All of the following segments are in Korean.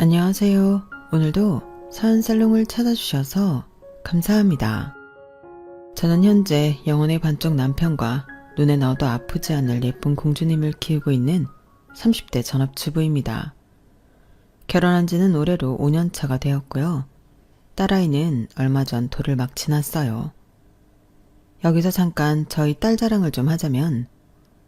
안녕하세요. 오늘도 사연살롱을 찾아주셔서 감사합니다. 저는 현재 영혼의 반쪽 남편과 눈에 넣어도 아프지 않을 예쁜 공주님을 키우고 있는 30대 전업주부입니다. 결혼한 지는 올해로 5년차가 되었고요. 딸아이는 얼마 전 돌을 막 지났어요. 여기서 잠깐 저희 딸 자랑을 좀 하자면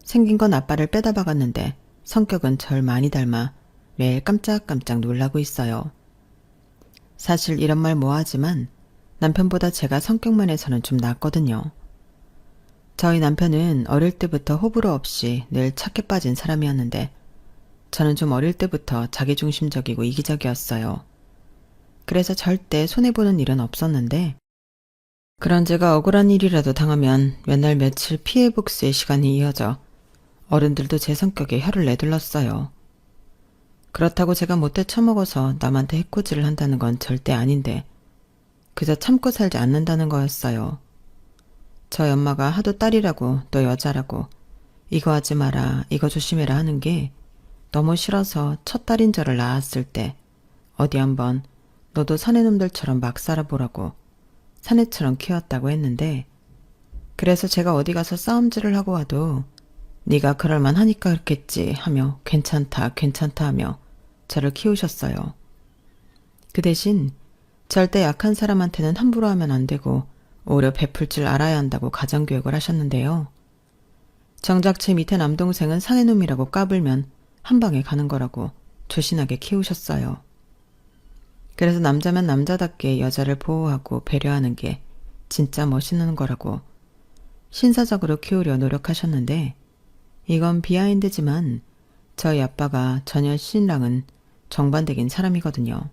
생긴 건 아빠를 빼다 박았는데 성격은 절 많이 닮아 매일 깜짝깜짝 놀라고 있어요. 사실 이런 말 뭐하지만 남편보다 제가 성격면에서는 좀 낫거든요. 저희 남편은 어릴 때부터 호불호 없이 늘 착해 빠진 사람이었는데 저는 좀 어릴 때부터 자기중심적이고 이기적이었어요. 그래서 절대 손해보는 일은 없었는데 그런 제가 억울한 일이라도 당하면 맨날 며칠 피해 복수의 시간이 이어져 어른들도 제 성격에 혀를 내둘렀어요. 그렇다고 제가 못돼 처먹어서 남한테 해코지를 한다는 건 절대 아닌데 그저 참고 살지 않는다는 거였어요. 저희 엄마가 하도 딸이라고 또 여자라고 이거 하지 마라 이거 조심해라 하는 게 너무 싫어서 첫 딸인 저를 낳았을 때 어디 한번 너도 사내놈들처럼 막 살아보라고 사내처럼 키웠다고 했는데 그래서 제가 어디 가서 싸움질을 하고 와도 네가 그럴만 하니까 그렇겠지 하며 괜찮다 하며 저를 키우셨어요. 그 대신 절대 약한 사람한테는 함부로 하면 안 되고 오히려 베풀 줄 알아야 한다고 가정교육을 하셨는데요. 정작 제 밑에 남동생은 사내놈이라고 까불면 한 방에 가는 거라고 조신하게 키우셨어요. 그래서 남자면 남자답게 여자를 보호하고 배려하는 게 진짜 멋있는 거라고 신사적으로 키우려 노력하셨는데 이건 비하인드지만 저희 아빠가 전혀 신랑은 정반대긴 사람이거든요.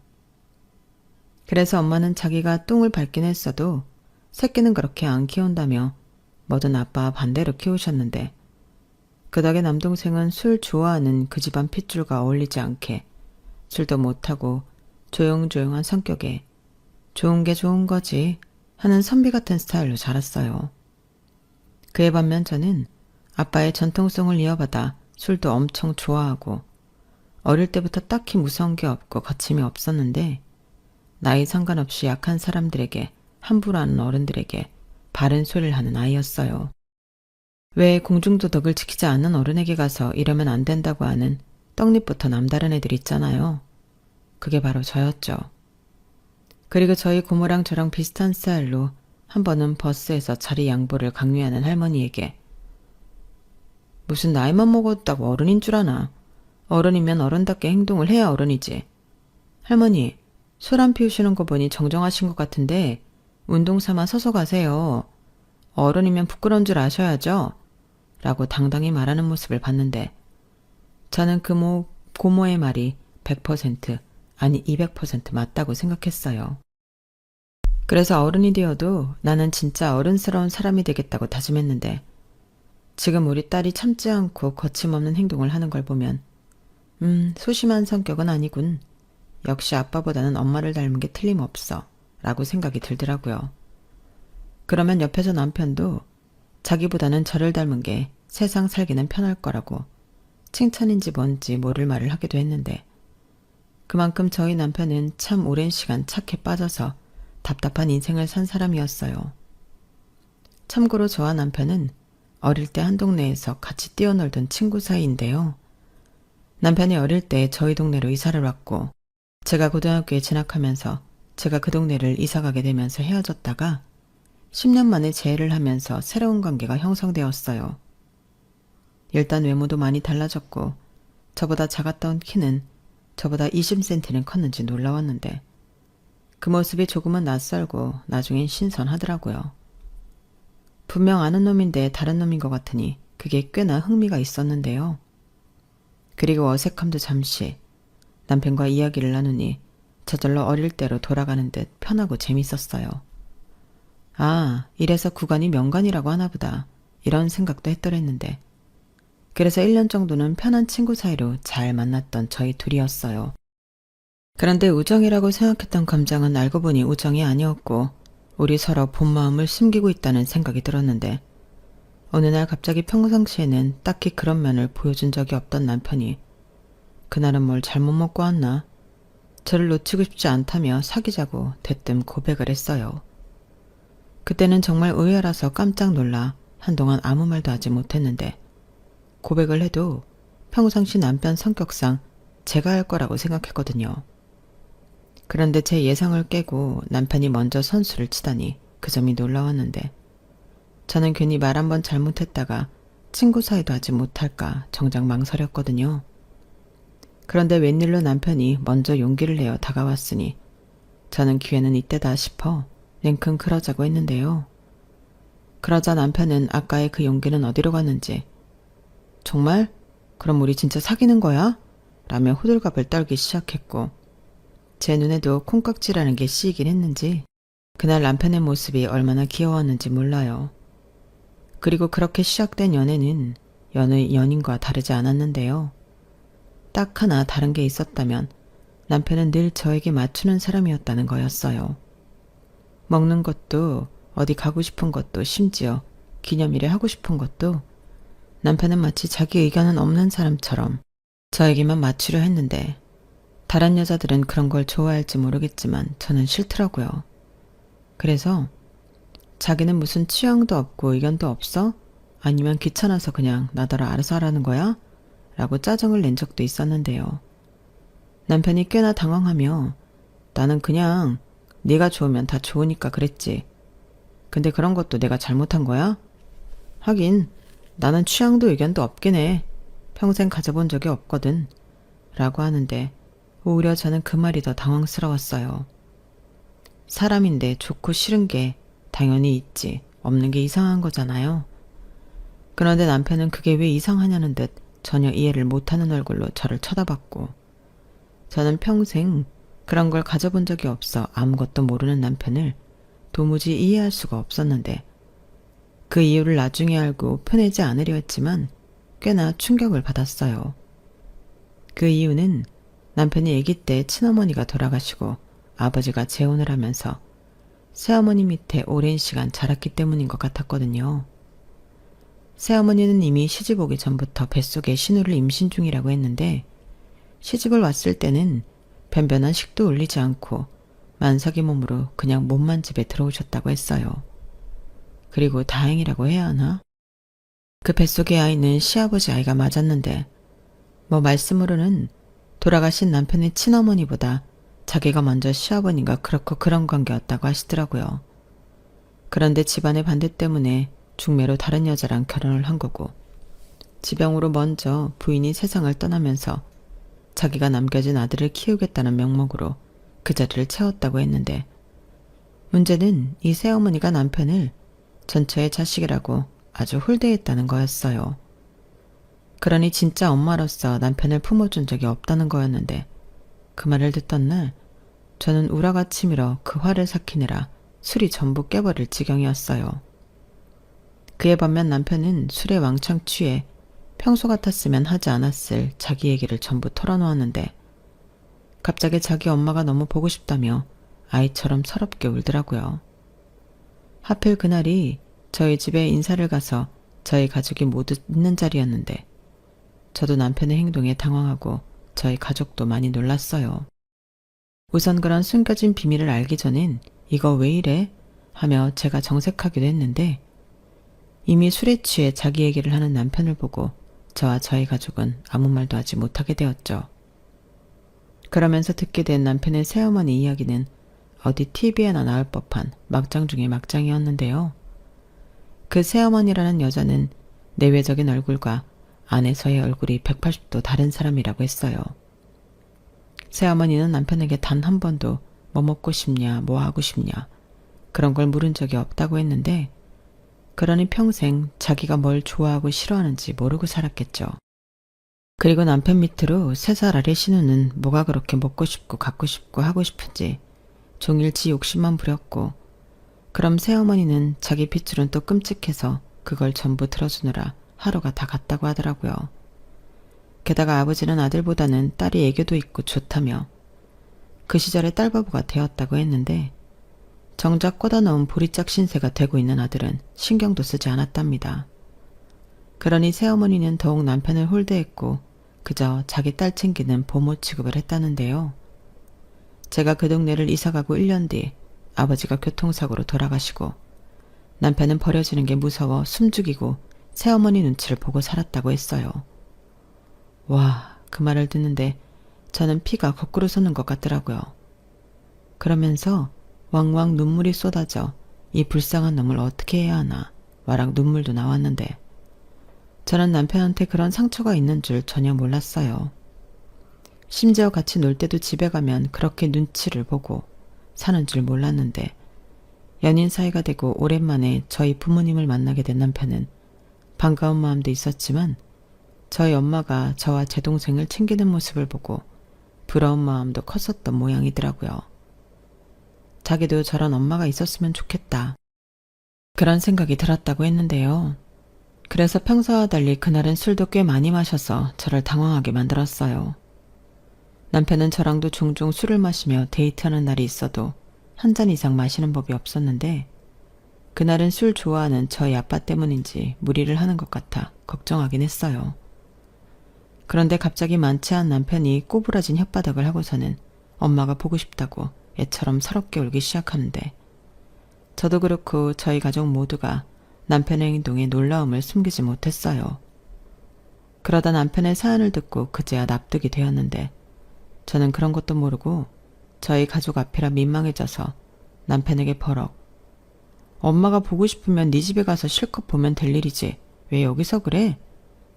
그래서 엄마는 자기가 똥을 밟긴 했어도 새끼는 그렇게 안 키운다며 뭐든 아빠와 반대로 키우셨는데 그 덕에 남동생은 술 좋아하는 그 집안 핏줄과 어울리지 않게 술도 못하고 조용조용한 성격에 좋은 게 좋은 거지 하는 선비 같은 스타일로 자랐어요. 그에 반면 저는 아빠의 전통성을 이어받아 술도 엄청 좋아하고 어릴 때부터 딱히 무서운 게 없고 거침이 없었는데 나이 상관없이 약한 사람들에게 함부로 하는 어른들에게 바른 소리를 하는 아이였어요. 왜 공중도덕을 지키지 않는 어른에게 가서 이러면 안 된다고 하는 떡잎부터 남다른 애들 있잖아요. 그게 바로 저였죠. 그리고 저희 고모랑 저랑 비슷한 스타일로 한 번은 버스에서 자리 양보를 강요하는 할머니에게 무슨 나이만 먹었다고 어른인 줄 아나. 어른이면 어른답게 행동을 해야 어른이지. 할머니, 술 안 피우시는 거 보니 정정하신 것 같은데 운동 삼아 서서 가세요. 어른이면 부끄러운 줄 아셔야죠. 라고 당당히 말하는 모습을 봤는데 저는 그 고모의 말이 100% 아니 200% 맞다고 생각했어요. 그래서 어른이 되어도 나는 진짜 어른스러운 사람이 되겠다고 다짐했는데 지금 우리 딸이 참지 않고 거침없는 행동을 하는 걸 보면 소심한 성격은 아니군. 역시 아빠보다는 엄마를 닮은 게 틀림없어 라고 생각이 들더라고요. 그러면 옆에서 남편도 자기보다는 저를 닮은 게 세상 살기는 편할 거라고 칭찬인지 뭔지 모를 말을 하기도 했는데 그만큼 저희 남편은 참 오랜 시간 착해 빠져서 답답한 인생을 산 사람이었어요. 참고로 저와 남편은 어릴 때 한 동네에서 같이 뛰어놀던 친구 사이인데요. 남편이 어릴 때 저희 동네로 이사를 왔고 제가 고등학교에 진학하면서 제가 그 동네를 이사가게 되면서 헤어졌다가 10년 만에 재회를 하면서 새로운 관계가 형성되었어요. 일단 외모도 많이 달라졌고 저보다 작았던 키는 저보다 20cm는 컸는지 놀라웠는데 그 모습이 조금은 낯설고 나중엔 신선하더라고요. 분명 아는 놈인데 다른 놈인 것 같으니 그게 꽤나 흥미가 있었는데요. 그리고 어색함도 잠시 남편과 이야기를 나누니 저절로 어릴 때로 돌아가는 듯 편하고 재밌었어요. 아, 이래서 구간이 명간이라고 하나 보다 이런 생각도 했더랬는데 그래서 1년 정도는 편한 친구 사이로 잘 만났던 저희 둘이었어요. 그런데 우정이라고 생각했던 감정은 알고 보니 우정이 아니었고 우리 서로 본 마음을 숨기고 있다는 생각이 들었는데 어느 날 갑자기 평상시에는 딱히 그런 면을 보여준 적이 없던 남편이 그날은 뭘 잘못 먹고 왔나? 저를 놓치고 싶지 않다며 사귀자고 대뜸 고백을 했어요. 그때는 정말 의외라서 깜짝 놀라 한동안 아무 말도 하지 못했는데 고백을 해도 평상시 남편 성격상 제가 할 거라고 생각했거든요. 그런데 제 예상을 깨고 남편이 먼저 선수를 치다니 그 점이 놀라웠는데 저는 괜히 말 한번 잘못했다가 친구 사이도 하지 못할까 정작 망설였거든요. 그런데 웬일로 남편이 먼저 용기를 내어 다가왔으니 저는 기회는 이때다 싶어 냉큼 그러자고 했는데요. 그러자 남편은 아까의 그 용기는 어디로 갔는지 정말? 그럼 우리 진짜 사귀는 거야? 라며 호들갑을 떨기 시작했고 제 눈에도 콩깍지라는 게 씌이긴 했는지 그날 남편의 모습이 얼마나 귀여웠는지 몰라요. 그리고 그렇게 시작된 연애는 여느 연인과 다르지 않았는데요. 딱 하나 다른 게 있었다면 남편은 늘 저에게 맞추는 사람이었다는 거였어요. 먹는 것도 어디 가고 싶은 것도 심지어 기념일에 하고 싶은 것도 남편은 마치 자기 의견은 없는 사람처럼 저에게만 맞추려 했는데 다른 여자들은 그런 걸 좋아할지 모르겠지만 저는 싫더라고요. 그래서 자기는 무슨 취향도 없고 의견도 없어? 아니면 귀찮아서 그냥 나더러 알아서 하라는 거야? 라고 짜증을 낸 적도 있었는데요. 남편이 꽤나 당황하며 나는 그냥 네가 좋으면 다 좋으니까 그랬지. 근데 그런 것도 내가 잘못한 거야? 하긴 나는 취향도 의견도 없긴 해. 평생 가져본 적이 없거든. 라고 하는데 오히려 저는 그 말이 더 당황스러웠어요. 사람인데 좋고 싫은 게 당연히 있지 없는 게 이상한 거잖아요. 그런데 남편은 그게 왜 이상하냐는 듯 전혀 이해를 못하는 얼굴로 저를 쳐다봤고 저는 평생 그런 걸 가져본 적이 없어 아무것도 모르는 남편을 도무지 이해할 수가 없었는데 그 이유를 나중에 알고 편해지 않으려 했지만 꽤나 충격을 받았어요. 그 이유는 남편이 아기 때 친어머니가 돌아가시고 아버지가 재혼을 하면서 새어머니 밑에 오랜 시간 자랐기 때문인 것 같았거든요. 새어머니는 이미 시집 오기 전부터 뱃속에 신우를 임신 중이라고 했는데 시집을 왔을 때는 변변한 식도 올리지 않고 만삭이 몸으로 그냥 몸만 집에 들어오셨다고 했어요. 그리고 다행이라고 해야 하나? 그 뱃속의 아이는 시아버지 아이가 맞았는데 뭐 말씀으로는 돌아가신 남편의 친어머니보다 자기가 먼저 시아버님과 그렇고 그런 관계였다고 하시더라고요. 그런데 집안의 반대 때문에 중매로 다른 여자랑 결혼을 한 거고 지병으로 먼저 부인이 세상을 떠나면서 자기가 남겨진 아들을 키우겠다는 명목으로 그 자리를 채웠다고 했는데 문제는 이 새어머니가 남편을 전처의 자식이라고 아주 홀대했다는 거였어요. 그러니 진짜 엄마로서 남편을 품어준 적이 없다는 거였는데 그 말을 듣던 날 저는 우라가 치밀어 그 화를 삭히느라 술이 전부 깨버릴 지경이었어요. 그에 반면 남편은 술에 왕창 취해 평소 같았으면 하지 않았을 자기 얘기를 전부 털어놓았는데 갑자기 자기 엄마가 너무 보고 싶다며 아이처럼 서럽게 울더라고요. 하필 그날이 저희 집에 인사를 가서 저희 가족이 모두 있는 자리였는데 저도 남편의 행동에 당황하고 저희 가족도 많이 놀랐어요. 우선 그런 숨겨진 비밀을 알기 전엔 이거 왜 이래? 하며 제가 정색하기도 했는데 이미 술에 취해 자기 얘기를 하는 남편을 보고 저와 저희 가족은 아무 말도 하지 못하게 되었죠. 그러면서 듣게 된 남편의 새어머니 이야기는 어디 TV에나 나올 법한 막장 중의 막장이었는데요. 그 새어머니라는 여자는 내외적인 얼굴과 안에서의 얼굴이 180도 다른 사람이라고 했어요. 새어머니는 남편에게 단 한 번도 뭐 먹고 싶냐, 뭐 하고 싶냐 그런 걸 물은 적이 없다고 했는데 그러니 평생 자기가 뭘 좋아하고 싫어하는지 모르고 살았겠죠. 그리고 남편 밑으로 3살 아래 신우는 뭐가 그렇게 먹고 싶고 갖고 싶고 하고 싶은지 종일 지 욕심만 부렸고 그럼 새어머니는 자기 핏줄은 또 끔찍해서 그걸 전부 들어주느라 하루가 다 갔다고 하더라고요. 게다가 아버지는 아들보다는 딸이 애교도 있고 좋다며 그 시절에 딸바보가 되었다고 했는데 정작 꽂아놓은 보리짝 신세가 되고 있는 아들은 신경도 쓰지 않았답니다. 그러니 새어머니는 더욱 남편을 홀대했고 그저 자기 딸 챙기는 보모 취급을 했다는데요. 제가 그 동네를 이사가고 1년 뒤 아버지가 교통사고로 돌아가시고 남편은 버려지는 게 무서워 숨죽이고 새어머니 눈치를 보고 살았다고 했어요. 와, 그 말을 듣는데 저는 피가 거꾸로 솟는 것 같더라고요. 그러면서 왕왕 눈물이 쏟아져 이 불쌍한 놈을 어떻게 해야 하나 와락 눈물도 나왔는데 저는 남편한테 그런 상처가 있는 줄 전혀 몰랐어요. 심지어 같이 놀 때도 집에 가면 그렇게 눈치를 보고 사는 줄 몰랐는데 연인 사이가 되고 오랜만에 저희 부모님을 만나게 된 남편은 반가운 마음도 있었지만 저희 엄마가 저와 제 동생을 챙기는 모습을 보고 부러운 마음도 컸었던 모양이더라고요. 자기도 저런 엄마가 있었으면 좋겠다. 그런 생각이 들었다고 했는데요. 그래서 평소와 달리 그날은 술도 꽤 많이 마셔서 저를 당황하게 만들었어요. 남편은 저랑도 종종 술을 마시며 데이트하는 날이 있어도 한 잔 이상 마시는 법이 없었는데 그날은 술 좋아하는 저희 아빠 때문인지 무리를 하는 것 같아 걱정하긴 했어요. 그런데 갑자기 만취한 남편이 꼬부라진 혓바닥을 하고서는 엄마가 보고 싶다고 애처럼 서럽게 울기 시작하는데 저도 그렇고 저희 가족 모두가 남편의 행동에 놀라움을 숨기지 못했어요. 그러다 남편의 사연을 듣고 그제야 납득이 되었는데 저는 그런 것도 모르고 저희 가족 앞이라 민망해져서 남편에게 버럭 엄마가 보고 싶으면 네 집에 가서 실컷 보면 될 일이지 왜 여기서 그래?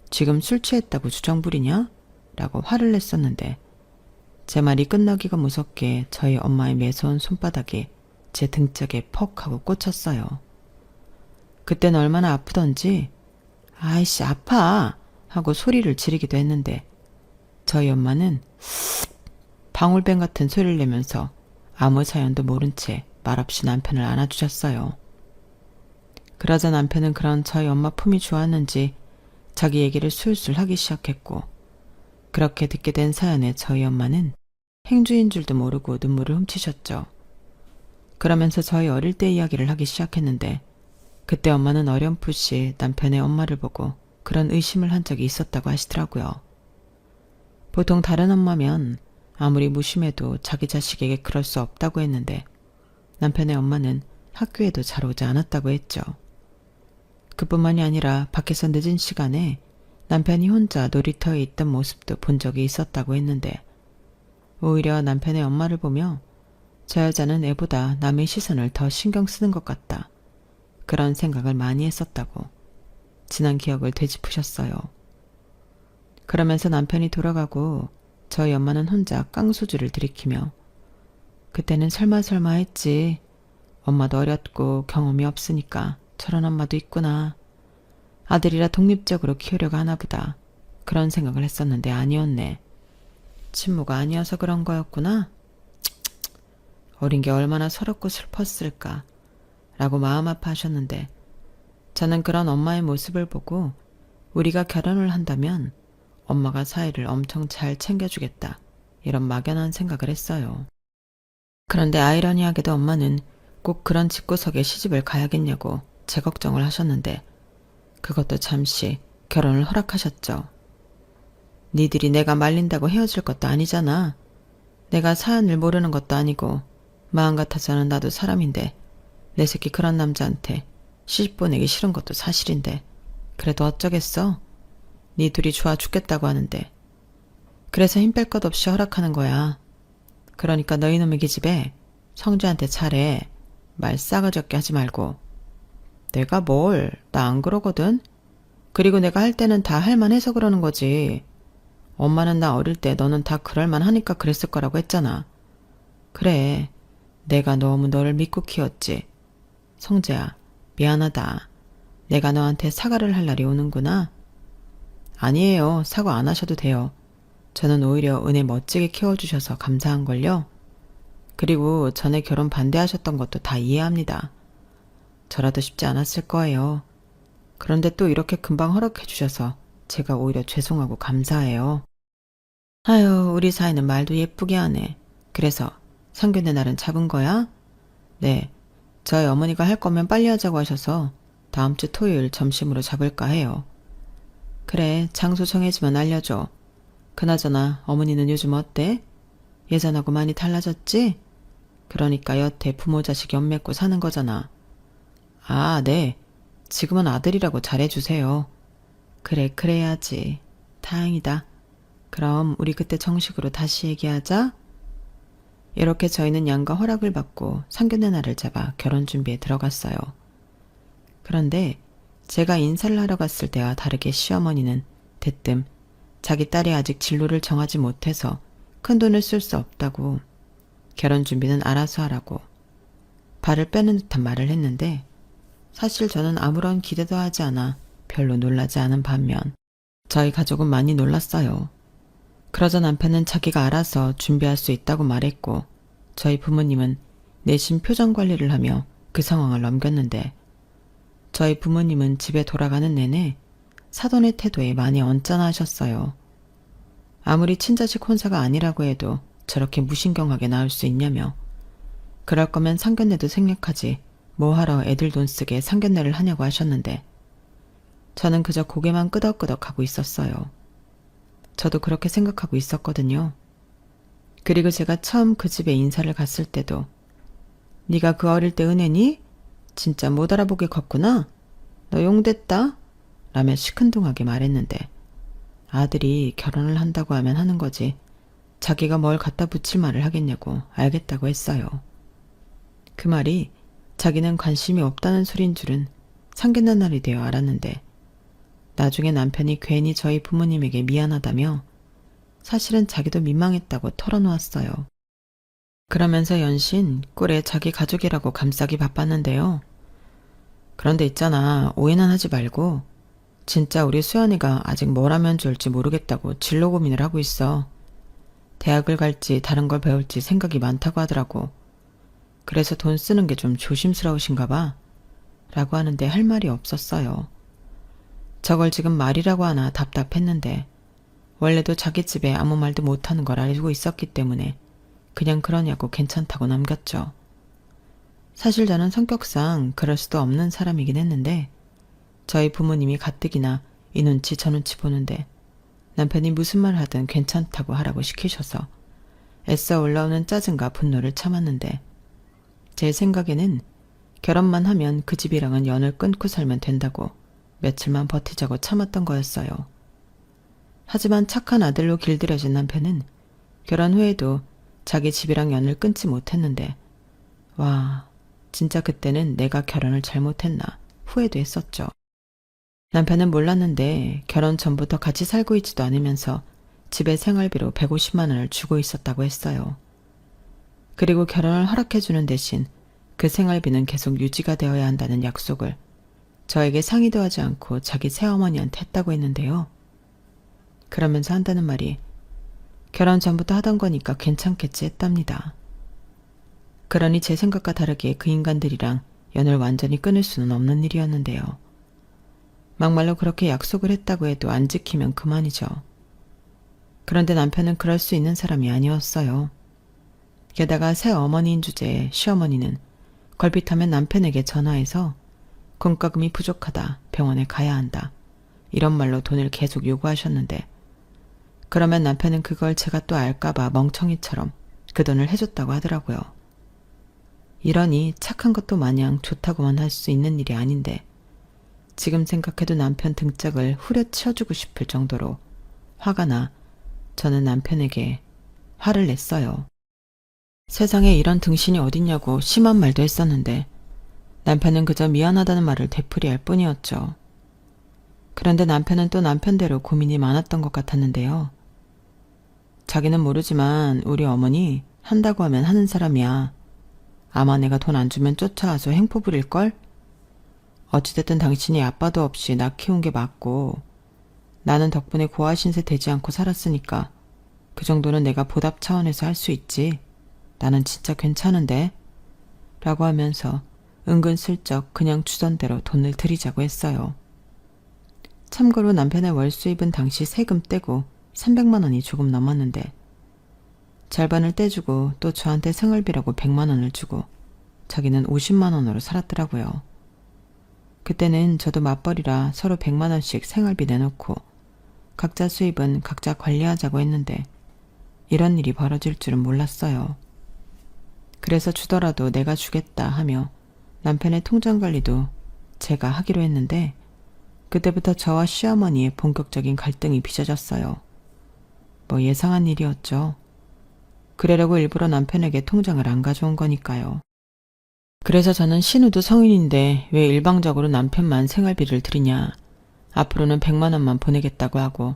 지금 술 취했다고 주정 부리냐? 라고 화를 냈었는데 제 말이 끝나기가 무섭게 저희 엄마의 매서운 손바닥이 제 등짝에 퍽 하고 꽂혔어요. 그땐 얼마나 아프던지 아이씨 아파 하고 소리를 지르기도 했는데 저희 엄마는 방울뱀 같은 소리를 내면서 아무 사연도 모른 채 말없이 남편을 안아주셨어요. 그러자 남편은 그런 저희 엄마 품이 좋았는지 자기 얘기를 술술 하기 시작했고 그렇게 듣게 된 사연에 저희 엄마는 행주인 줄도 모르고 눈물을 훔치셨죠. 그러면서 저희 어릴 때 이야기를 하기 시작했는데 그때 엄마는 어렴풋이 남편의 엄마를 보고 그런 의심을 한 적이 있었다고 하시더라고요. 보통 다른 엄마면 아무리 무심해도 자기 자식에게 그럴 수 없다고 했는데 남편의 엄마는 학교에도 잘 오지 않았다고 했죠. 그뿐만이 아니라 밖에서 늦은 시간에 남편이 혼자 놀이터에 있던 모습도 본 적이 있었다고 했는데 오히려 남편의 엄마를 보며 저 여자는 애보다 남의 시선을 더 신경 쓰는 것 같다. 그런 생각을 많이 했었다고 지난 기억을 되짚으셨어요. 그러면서 남편이 돌아가고 저희 엄마는 혼자 깡소주를 들이키며 그때는 설마 했지. 엄마도 어렸고 경험이 없으니까 저런 엄마도 있구나. 아들이라 독립적으로 키우려고 하나 보다. 그런 생각을 했었는데 아니었네. 친모가 아니어서 그런 거였구나. 어린 게 얼마나 서럽고 슬펐을까 라고 마음 아파하셨는데 저는 그런 엄마의 모습을 보고 우리가 결혼을 한다면 엄마가 사이를 엄청 잘 챙겨주겠다 이런 막연한 생각을 했어요. 그런데 아이러니하게도 엄마는 꼭 그런 집구석에 시집을 가야겠냐고 제 걱정을 하셨는데 그것도 잠시 결혼을 허락하셨죠. 니들이 내가 말린다고 헤어질 것도 아니잖아. 내가 사연을 모르는 것도 아니고 마음 같아서는 나도 사람인데 내 새끼 그런 남자한테 시집 보내기 싫은 것도 사실인데 그래도 어쩌겠어. 니 둘이 좋아 죽겠다고 하는데 그래서 힘 뺄 것 없이 허락하는 거야. 그러니까 너희 놈의 기집애 성주한테 잘해. 말 싸가지 없게 하지 말고. 내가 뭘, 나 안 그러거든. 그리고 내가 할 때는 다 할만해서 그러는 거지. 엄마는 나 어릴 때 너는 다 그럴만 하니까 그랬을 거라고 했잖아. 그래, 내가 너무 너를 믿고 키웠지. 성재야, 미안하다. 내가 너한테 사과를 할 날이 오는구나. 아니에요, 사과 안 하셔도 돼요. 저는 오히려 은혜 멋지게 키워주셔서 감사한걸요. 그리고 전에 결혼 반대하셨던 것도 다 이해합니다. 저라도 쉽지 않았을 거예요. 그런데 또 이렇게 금방 허락해 주셔서 제가 오히려 죄송하고 감사해요. 아유, 우리 사이는 말도 예쁘게 하네. 그래서 상견례 날은 잡은 거야? 네, 저희 어머니가 할 거면 빨리 하자고 하셔서 다음 주 토요일 점심으로 잡을까 해요. 그래, 장소 정해지면 알려줘. 그나저나 어머니는 요즘 어때? 예전하고 많이 달라졌지? 그러니까 여태 부모 자식 연 맺고 사는 거잖아. 아, 네. 지금은 아들이라고 잘해주세요. 그래, 그래야지. 다행이다. 그럼 우리 그때 정식으로 다시 얘기하자. 이렇게 저희는 양가 허락을 받고 상견례 날을 잡아 결혼 준비에 들어갔어요. 그런데 제가 인사를 하러 갔을 때와 다르게 시어머니는 대뜸 자기 딸이 아직 진로를 정하지 못해서 큰돈을 쓸 수 없다고, 결혼 준비는 알아서 하라고 발을 빼는 듯한 말을 했는데, 사실 저는 아무런 기대도 하지 않아 별로 놀라지 않은 반면 저희 가족은 많이 놀랐어요. 그러자 남편은 자기가 알아서 준비할 수 있다고 말했고, 저희 부모님은 내심 표정 관리를 하며 그 상황을 넘겼는데, 저희 부모님은 집에 돌아가는 내내 사돈의 태도에 많이 언짢아하셨어요. 아무리 친자식 혼사가 아니라고 해도 저렇게 무신경하게 나올 수 있냐며, 그럴 거면 상견례도 생략하지 뭐하러 애들 돈 쓰게 상견례를 하냐고 하셨는데, 저는 그저 고개만 끄덕끄덕하고 있었어요. 저도 그렇게 생각하고 있었거든요. 그리고 제가 처음 그 집에 인사를 갔을 때도 네가 그 어릴 때 은혜니? 진짜 못 알아보게 컸구나. 너 용됐다? 라며 시큰둥하게 말했는데, 아들이 결혼을 한다고 하면 하는 거지 자기가 뭘 갖다 붙일 말을 하겠냐고 알겠다고 했어요. 그 말이 자기는 관심이 없다는 소린 줄은 상견례 날이 되어 알았는데, 나중에 남편이 괜히 저희 부모님에게 미안하다며 사실은 자기도 민망했다고 털어놓았어요. 그러면서 연신 꼴에 자기 가족이라고 감싸기 바빴는데요. 그런데 있잖아, 오해는 하지 말고 진짜 우리 수연이가 아직 뭘 하면 좋을지 모르겠다고 진로 고민을 하고 있어. 대학을 갈지 다른 걸 배울지 생각이 많다고 하더라고. 그래서 돈 쓰는 게 좀 조심스러우신가 봐. 라고 하는데 할 말이 없었어요. 저걸 지금 말이라고 하나 답답했는데, 원래도 자기 집에 아무 말도 못하는 걸 알고 있었기 때문에 그냥 그러냐고 괜찮다고 넘겼죠. 사실 저는 성격상 그럴 수도 없는 사람이긴 했는데, 저희 부모님이 가뜩이나 이 눈치 저 눈치 보는데 남편이 무슨 말 하든 괜찮다고 하라고 시키셔서 애써 올라오는 짜증과 분노를 참았는데, 제 생각에는 결혼만 하면 그 집이랑은 연을 끊고 살면 된다고 며칠만 버티자고 참았던 거였어요. 하지만 착한 아들로 길들여진 남편은 결혼 후에도 자기 집이랑 연을 끊지 못했는데, 와, 진짜 그때는 내가 결혼을 잘못했나 후회도 했었죠. 남편은 몰랐는데 결혼 전부터 같이 살고 있지도 않으면서 집에 생활비로 150만 원을 주고 있었다고 했어요. 그리고 결혼을 허락해주는 대신 그 생활비는 계속 유지가 되어야 한다는 약속을 저에게 상의도 하지 않고 자기 새어머니한테 했다고 했는데요. 그러면서 한다는 말이 결혼 전부터 하던 거니까 괜찮겠지 했답니다. 그러니 제 생각과 다르게 그 인간들이랑 연을 완전히 끊을 수는 없는 일이었는데요. 막말로 그렇게 약속을 했다고 해도 안 지키면 그만이죠. 그런데 남편은 그럴 수 있는 사람이 아니었어요. 게다가 새어머니인 주제에 시어머니는 걸핏하면 남편에게 전화해서 공과금이 부족하다, 병원에 가야 한다, 이런 말로 돈을 계속 요구하셨는데, 그러면 남편은 그걸 제가 또 알까봐 멍청이처럼 그 돈을 해줬다고 하더라고요. 이러니 착한 것도 마냥 좋다고만 할 수 있는 일이 아닌데, 지금 생각해도 남편 등짝을 후려치워주고 싶을 정도로 화가 나 저는 남편에게 화를 냈어요. 세상에 이런 등신이 어딨냐고 심한 말도 했었는데 남편은 그저 미안하다는 말을 되풀이할 뿐이었죠. 그런데 남편은 또 남편대로 고민이 많았던 것 같았는데요. 자기는 모르지만 우리 어머니 한다고 하면 하는 사람이야. 아마 내가 돈 안 주면 쫓아와서 행포 부릴걸? 어찌됐든 당신이 아빠도 없이 나 키운 게 맞고, 나는 덕분에 고아 신세 되지 않고 살았으니까 그 정도는 내가 보답 차원에서 할 수 있지. 나는 진짜 괜찮은데? 라고 하면서 은근슬쩍 그냥 주던 대로 돈을 드리자고 했어요. 참고로 남편의 월 수입은 당시 세금 떼고 300만 원이 조금 넘었는데, 절반을 떼주고 또 저한테 생활비라고 100만 원을 주고 자기는 50만 원으로 살았더라고요. 그때는 저도 맞벌이라 서로 100만 원씩 생활비 내놓고 각자 수입은 각자 관리하자고 했는데, 이런 일이 벌어질 줄은 몰랐어요. 그래서 주더라도 내가 주겠다 하며 남편의 통장 관리도 제가 하기로 했는데 그때부터 저와 시어머니의 본격적인 갈등이 빚어졌어요. 뭐 예상한 일이었죠. 그러려고 일부러 남편에게 통장을 안 가져온 거니까요. 그래서 저는 신우도 성인인데 왜 일방적으로 남편만 생활비를 드리냐. 앞으로는 100만 원만 보내겠다고 하고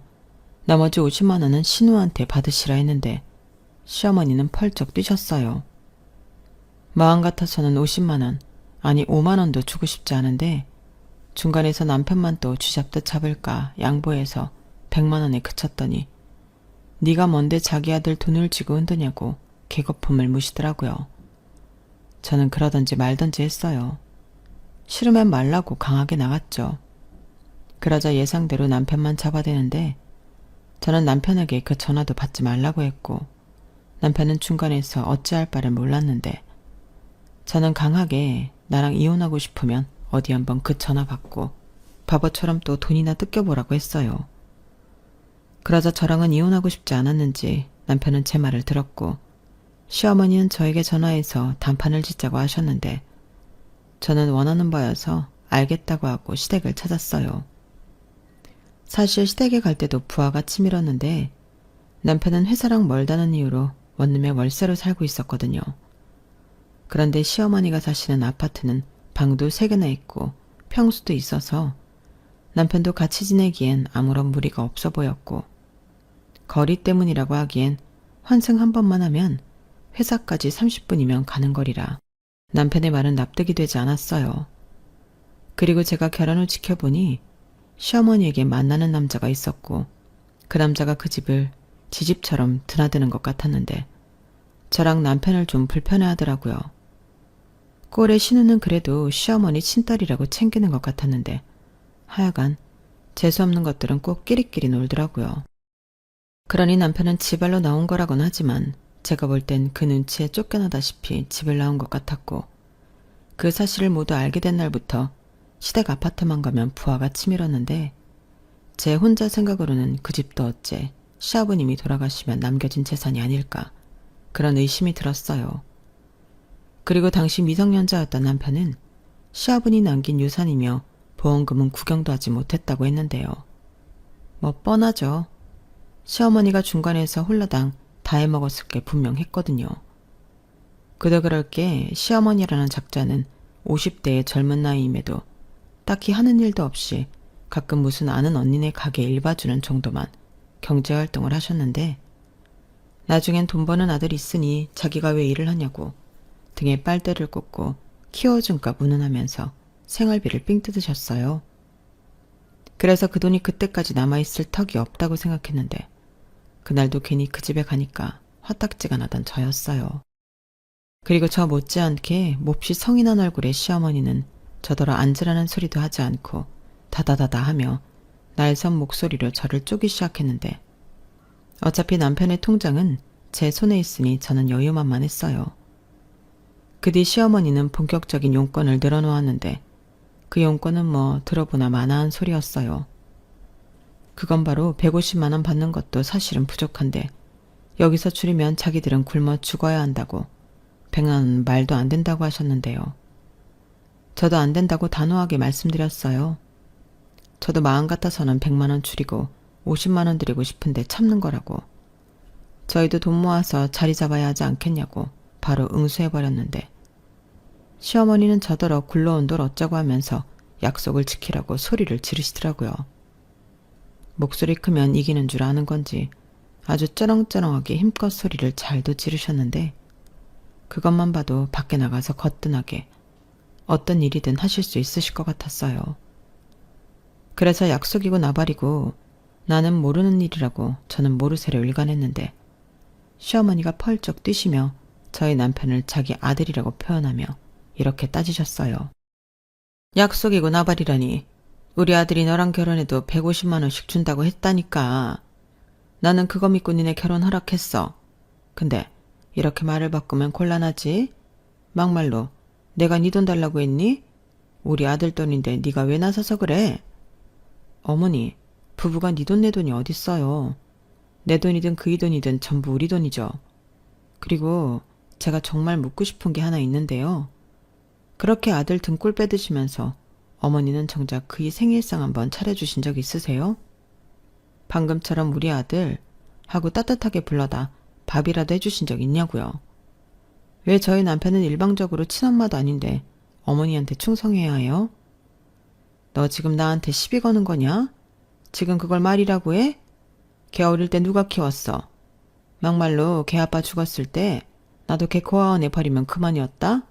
나머지 50만 원은 신우한테 받으시라 했는데 시어머니는 펄쩍 뛰셨어요. 마음 같아서는 50만 원, 아니 5만 원도 주고 싶지 않은데 중간에서 남편만 또 쥐잡듯 잡을까 양보해서 100만 원에 그쳤더니 네가 뭔데 자기 아들 돈을 쥐고 흔드냐고 개거품을 무시더라고요. 저는 그러던지 말던지 했어요. 싫으면 말라고 강하게 나갔죠. 그러자 예상대로 남편만 잡아대는데 저는 남편에게 그 전화도 받지 말라고 했고 남편은 중간에서 어찌할 바를 몰랐는데 저는 강하게 나랑 이혼하고 싶으면 어디 한번 그 전화 받고 바보처럼 또 돈이나 뜯겨보라고 했어요. 그러자 저랑은 이혼하고 싶지 않았는지 남편은 제 말을 들었고 시어머니는 저에게 전화해서 단판을 짓자고 하셨는데 저는 원하는 바여서 알겠다고 하고 시댁을 찾았어요. 사실 시댁에 갈 때도 부하가 치밀었는데 남편은 회사랑 멀다는 이유로 원룸에 월세로 살고 있었거든요. 그런데 시어머니가 사시는 아파트는 방도 3개나 있고 평수도 있어서 남편도 같이 지내기엔 아무런 무리가 없어 보였고 거리 때문이라고 하기엔 환승 한 번만 하면 회사까지 30분이면 가는 거리라 남편의 말은 납득이 되지 않았어요. 그리고 제가 결혼 후 지켜보니 시어머니에게 만나는 남자가 있었고 그 남자가 그 집을 지 집처럼 드나드는 것 같았는데 저랑 남편을 좀 불편해하더라고요. 꼴의 신우는 그래도 시어머니 친딸이라고 챙기는 것 같았는데 하여간 재수없는 것들은 꼭 끼리끼리 놀더라고요. 그러니 남편은 지발로 나온 거라곤 하지만 제가 볼 땐 그 눈치에 쫓겨나다시피 집을 나온 것 같았고 그 사실을 모두 알게 된 날부터 시댁 아파트만 가면 부하가 치밀었는데 제 혼자 생각으로는 그 집도 어째 시아버님이 돌아가시면 남겨진 재산이 아닐까 그런 의심이 들었어요. 그리고 당시 미성년자였던 남편은 시아버니 남긴 유산이며 보험금은 구경도 하지 못했다고 했는데요. 뭐 뻔하죠. 시어머니가 중간에서 홀라당 다 해먹었을 게 분명했거든요. 그도 그럴 게 시어머니라는 작자는 50대의 젊은 나이임에도 딱히 하는 일도 없이 가끔 무슨 아는 언니네 가게 일 봐주는 정도만 경제활동을 하셨는데 나중엔 돈 버는 아들이 있으니 자기가 왜 일을 하냐고 등에 빨대를 꽂고 키워준 값 운운하면서 생활비를 삥 뜯으셨어요. 그래서 그 돈이 그때까지 남아있을 턱이 없다고 생각했는데 그날도 괜히 그 집에 가니까 화딱지가 나던 저였어요. 그리고 저 못지않게 몹시 성인한 얼굴의 시어머니는 저더러 앉으라는 소리도 하지 않고 다다다다 하며 날선 목소리로 저를 쪼기 시작했는데 어차피 남편의 통장은 제 손에 있으니 저는 여유만만했어요. 그 뒤 시어머니는 본격적인 용건을 늘어놓았는데 그 용건은 뭐 들어보나 마나한 소리였어요. 그건 바로 150만 원 받는 것도 사실은 부족한데 여기서 줄이면 자기들은 굶어 죽어야 한다고 100만 원 말도 안 된다고 하셨는데요. 저도 안 된다고 단호하게 말씀드렸어요. 저도 마음 같아서는 100만 원 줄이고 50만 원 드리고 싶은데 참는 거라고. 저희도 돈 모아서 자리 잡아야 하지 않겠냐고 바로 응수해버렸는데 시어머니는 저더러 굴러온 돌 어쩌고 하면서 약속을 지키라고 소리를 지르시더라고요. 목소리 크면 이기는 줄 아는 건지 아주 쩌렁쩌렁하게 힘껏 소리를 잘도 지르셨는데 그것만 봐도 밖에 나가서 거뜬하게 어떤 일이든 하실 수 있으실 것 같았어요. 그래서 약속이고 나발이고 나는 모르는 일이라고 저는 모르쇠로 일관했는데 시어머니가 펄쩍 뛰시며 저희 남편을 자기 아들이라고 표현하며 이렇게 따지셨어요. 약속이고 나발이라니 우리 아들이 너랑 결혼해도 150만 원씩 준다고 했다니까. 나는 그거 믿고 니네 결혼 허락했어. 근데 이렇게 말을 바꾸면 곤란하지? 막말로 내가 네 돈 달라고 했니? 우리 아들 돈인데 네가 왜 나서서 그래? 어머니, 부부가 네 돈 내 돈이 어딨어요. 내 돈이든 그이 돈이든 전부 우리 돈이죠. 그리고 제가 정말 묻고 싶은 게 하나 있는데요. 그렇게 아들 등골 빼드시면서 어머니는 정작 그이 생일상 한번 차려주신 적 있으세요? 방금처럼 우리 아들 하고 따뜻하게 불러다 밥이라도 해주신 적 있냐고요. 왜 저희 남편은 일방적으로 친엄마도 아닌데 어머니한테 충성해야 해요? 너 지금 나한테 시비 거는 거냐? 지금 그걸 말이라고 해? 걔 어릴 때 누가 키웠어? 막말로 걔 아빠 죽었을 때 나도 걔 고아원에 버리면 그만이었다?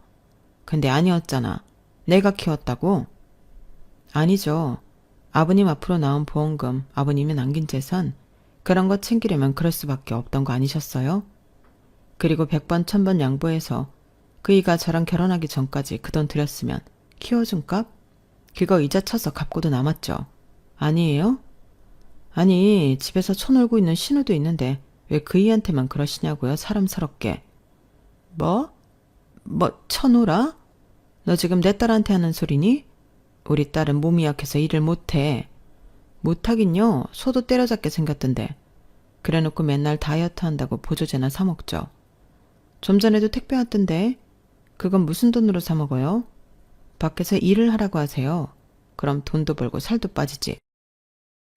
근데 아니었잖아. 내가 키웠다고? 아니죠. 아버님 앞으로 나온 보험금, 아버님이 남긴 재산, 그런 거 챙기려면 그럴 수밖에 없던 거 아니셨어요? 그리고 100번 1000번 양보해서 그이가 저랑 결혼하기 전까지 그 돈 들였으면 키워준 값? 그거 이자 쳐서 갚고도 남았죠. 아니에요? 아니, 집에서 쳐놀고 있는 신우도 있는데 왜 그이한테만 그러시냐고요, 사람스럽게. 뭐? 쳐놀아? 너 지금 내 딸한테 하는 소리니? 우리 딸은 몸이 약해서 일을 못해. 못하긴요. 소도 때려잡게 생겼던데. 그래놓고 맨날 다이어트 한다고 보조제나 사 먹죠. 좀 전에도 택배 왔던데. 그건 무슨 돈으로 사 먹어요? 밖에서 일을 하라고 하세요. 그럼 돈도 벌고 살도 빠지지.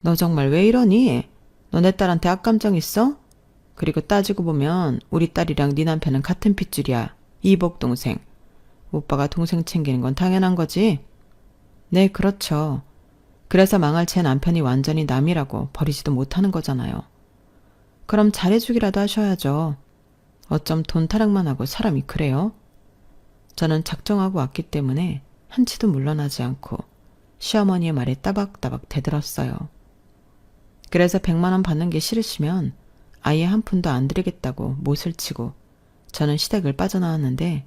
너 정말 왜 이러니? 너 내 딸한테 악감정 있어? 그리고 따지고 보면 우리 딸이랑 네 남편은 같은 핏줄이야. 이복 동생. 오빠가 동생 챙기는 건 당연한 거지? 네, 그렇죠. 그래서 망할 제 남편이 완전히 남이라고 버리지도 못하는 거잖아요. 그럼 잘해주기라도 하셔야죠. 어쩜 돈 타락만 하고 사람이 그래요? 저는 작정하고 왔기 때문에 한치도 물러나지 않고 시어머니의 말에 따박따박 대들었어요. 그래서 100만 원 받는 게 싫으시면 아예 한 푼도 안 드리겠다고 못을 치고 저는 시댁을 빠져나왔는데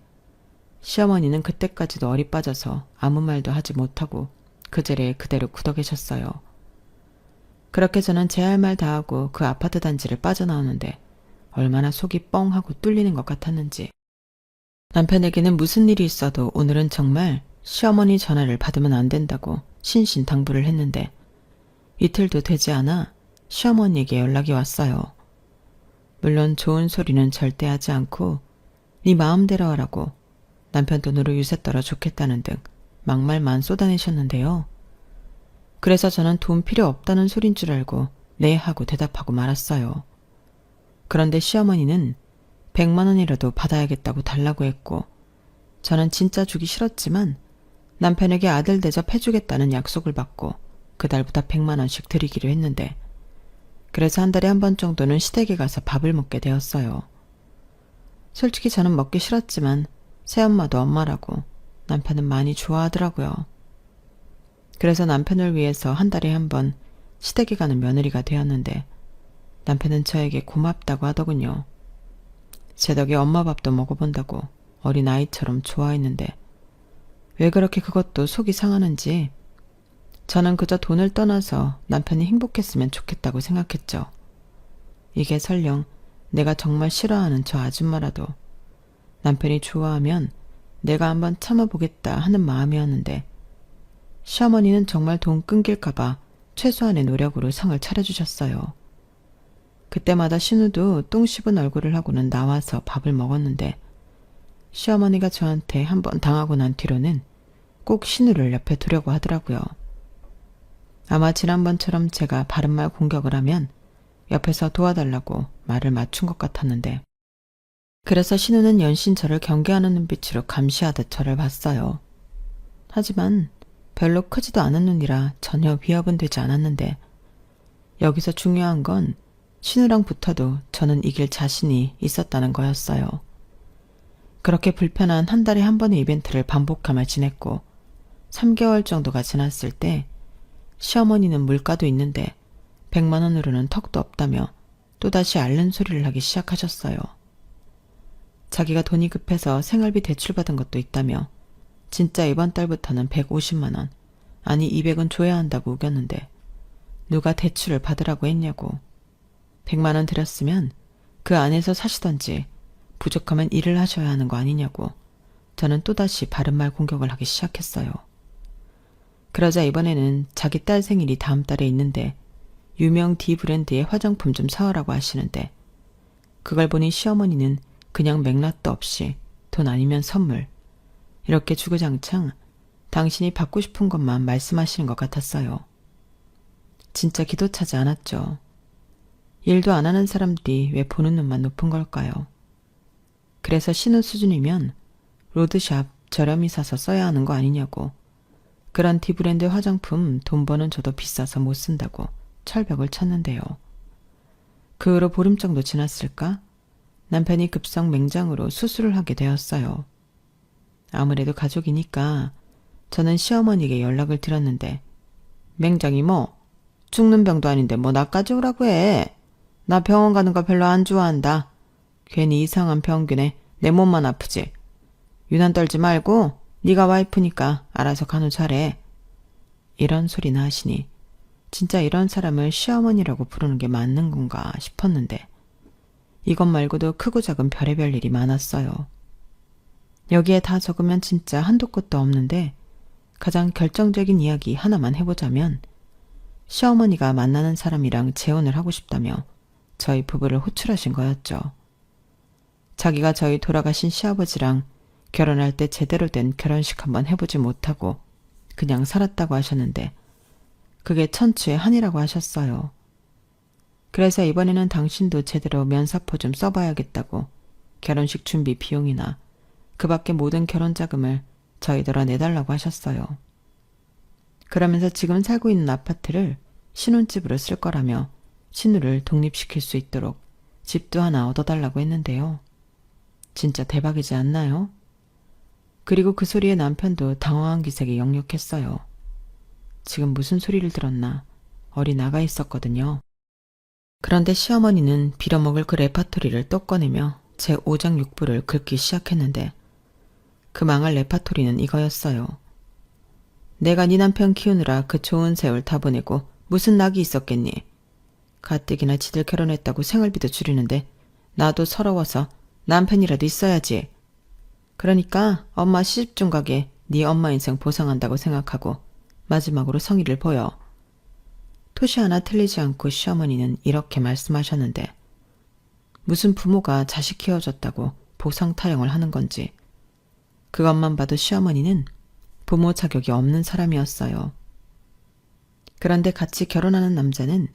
시어머니는 그때까지도 어리 빠져서 아무 말도 하지 못하고 그 자리에 그대로 굳어 계셨어요. 그렇게 저는 제 할 말 다 하고 그 아파트 단지를 빠져나오는데 얼마나 속이 뻥하고 뚫리는 것 같았는지. 남편에게는 무슨 일이 있어도 오늘은 정말 시어머니 전화를 받으면 안 된다고 신신당부를 했는데 이틀도 되지 않아 시어머니에게 연락이 왔어요. 물론 좋은 소리는 절대 하지 않고 네 마음대로 하라고 남편 돈으로 유세 떨어 좋겠다는 등 막말만 쏟아내셨는데요. 그래서 저는 돈 필요 없다는 소린 줄 알고 네 하고 대답하고 말았어요. 그런데 시어머니는 100만 원이라도 받아야겠다고 달라고 했고 저는 진짜 주기 싫었지만 남편에게 아들 대접해주겠다는 약속을 받고 그달부터 100만 원씩 드리기로 했는데 그래서 한 달에 한 번 정도는 시댁에 가서 밥을 먹게 되었어요. 솔직히 저는 먹기 싫었지만 새엄마도 엄마라고 남편은 많이 좋아하더라고요. 그래서 남편을 위해서 한 달에 한 번 시댁에 가는 며느리가 되었는데 남편은 저에게 고맙다고 하더군요. 제 덕에 엄마 밥도 먹어본다고 어린아이처럼 좋아했는데 왜 그렇게 그것도 속이 상하는지 저는 그저 돈을 떠나서 남편이 행복했으면 좋겠다고 생각했죠. 이게 설령 내가 정말 싫어하는 저 아줌마라도 남편이 좋아하면 내가 한번 참아보겠다 하는 마음이었는데 시어머니는 정말 돈 끊길까봐 최소한의 노력으로 상을 차려주셨어요. 그때마다 신우도 똥 씹은 얼굴을 하고는 나와서 밥을 먹었는데 시어머니가 저한테 한번 당하고 난 뒤로는 꼭 신우를 옆에 두려고 하더라고요. 아마 지난번처럼 제가 바른말 공격을 하면 옆에서 도와달라고 말을 맞춘 것 같았는데 그래서 신우는 연신 저를 경계하는 눈빛으로 감시하듯 저를 봤어요. 하지만 별로 크지도 않은 눈이라 전혀 위협은 되지 않았는데 여기서 중요한 건 신우랑 붙어도 저는 이길 자신이 있었다는 거였어요. 그렇게 불편한 한 달에 한 번의 이벤트를 반복하며 지냈고 3개월 정도가 지났을 때 시어머니는 물가도 있는데 100만 원으로는 턱도 없다며 또다시 앓는 소리를 하기 시작하셨어요. 자기가 돈이 급해서 생활비 대출받은 것도 있다며 진짜 이번 달부터는 150만 원, 아니 200은 줘야 한다고 우겼는데 누가 대출을 받으라고 했냐고. 100만 원 드렸으면 그 안에서 사시던지 부족하면 일을 하셔야 하는 거 아니냐고 저는 또다시 바른말 공격을 하기 시작했어요. 그러자 이번에는 자기 딸 생일이 다음 달에 있는데 유명 D 브랜드의 화장품 좀 사오라고 하시는데 그걸 보니 시어머니는 그냥 맥락도 없이 돈 아니면 선물 이렇게 주구장창 당신이 받고 싶은 것만 말씀하시는 것 같았어요. 진짜 기도 차지 않았죠. 일도 안 하는 사람들이 왜 보는 눈만 높은 걸까요? 그래서 신혼 수준이면 로드샵 저렴히 사서 써야 하는 거 아니냐고, 그런 D브랜드 화장품 돈 버는 저도 비싸서 못 쓴다고 철벽을 쳤는데요. 그 후로 보름 정도 지났을까? 남편이 급성 맹장으로 수술을 하게 되었어요. 아무래도 가족이니까 저는 시어머니에게 연락을 드렸는데 맹장이 뭐 죽는 병도 아닌데 뭐 나까지 오라고 해. 나 병원 가는 거 별로 안 좋아한다. 괜히 이상한 병균에 내 몸만 아프지. 유난 떨지 말고 네가 와이프니까 알아서 간호잘해. 이런 소리나 하시니 진짜 이런 사람을 시어머니라고 부르는 게 맞는 건가 싶었는데 이것 말고도 크고 작은 별의별 일이 많았어요. 여기에 다 적으면 진짜 한도 끝도 없는데 가장 결정적인 이야기 하나만 해보자면 시어머니가 만나는 사람이랑 재혼을 하고 싶다며 저희 부부를 호출하신 거였죠. 자기가 저희 돌아가신 시아버지랑 결혼할 때 제대로 된 결혼식 한번 해보지 못하고 그냥 살았다고 하셨는데 그게 천추의 한이라고 하셨어요. 그래서 이번에는 당신도 제대로 면사포 좀 써봐야겠다고 결혼식 준비 비용이나 그 밖에 모든 결혼 자금을 저희들어 내달라고 하셨어요. 그러면서 지금 살고 있는 아파트를 신혼집으로 쓸 거라며 신우를 독립시킬 수 있도록 집도 하나 얻어달라고 했는데요. 진짜 대박이지 않나요? 그리고 그 소리에 남편도 당황한 기색이 역력했어요. 지금 무슨 소리를 들었나 어리 나가 있었거든요. 그런데 시어머니는 빌어먹을 그 레파토리를 또 꺼내며 제 5장 6부를 긁기 시작했는데 그 망할 레파토리는 이거였어요. 내가 네 남편 키우느라 그 좋은 세월 다 보내고 무슨 낙이 있었겠니? 가뜩이나 지들 결혼했다고 생활비도 줄이는데 나도 서러워서 남편이라도 있어야지. 그러니까 엄마 시집좀 가게 네 엄마 인생 보상한다고 생각하고 마지막으로 성의를 보여. 토시 하나 틀리지 않고 시어머니는 이렇게 말씀하셨는데 무슨 부모가 자식 키워줬다고 보상 타령을 하는 건지 그것만 봐도 시어머니는 부모 자격이 없는 사람이었어요. 그런데 같이 결혼하는 남자는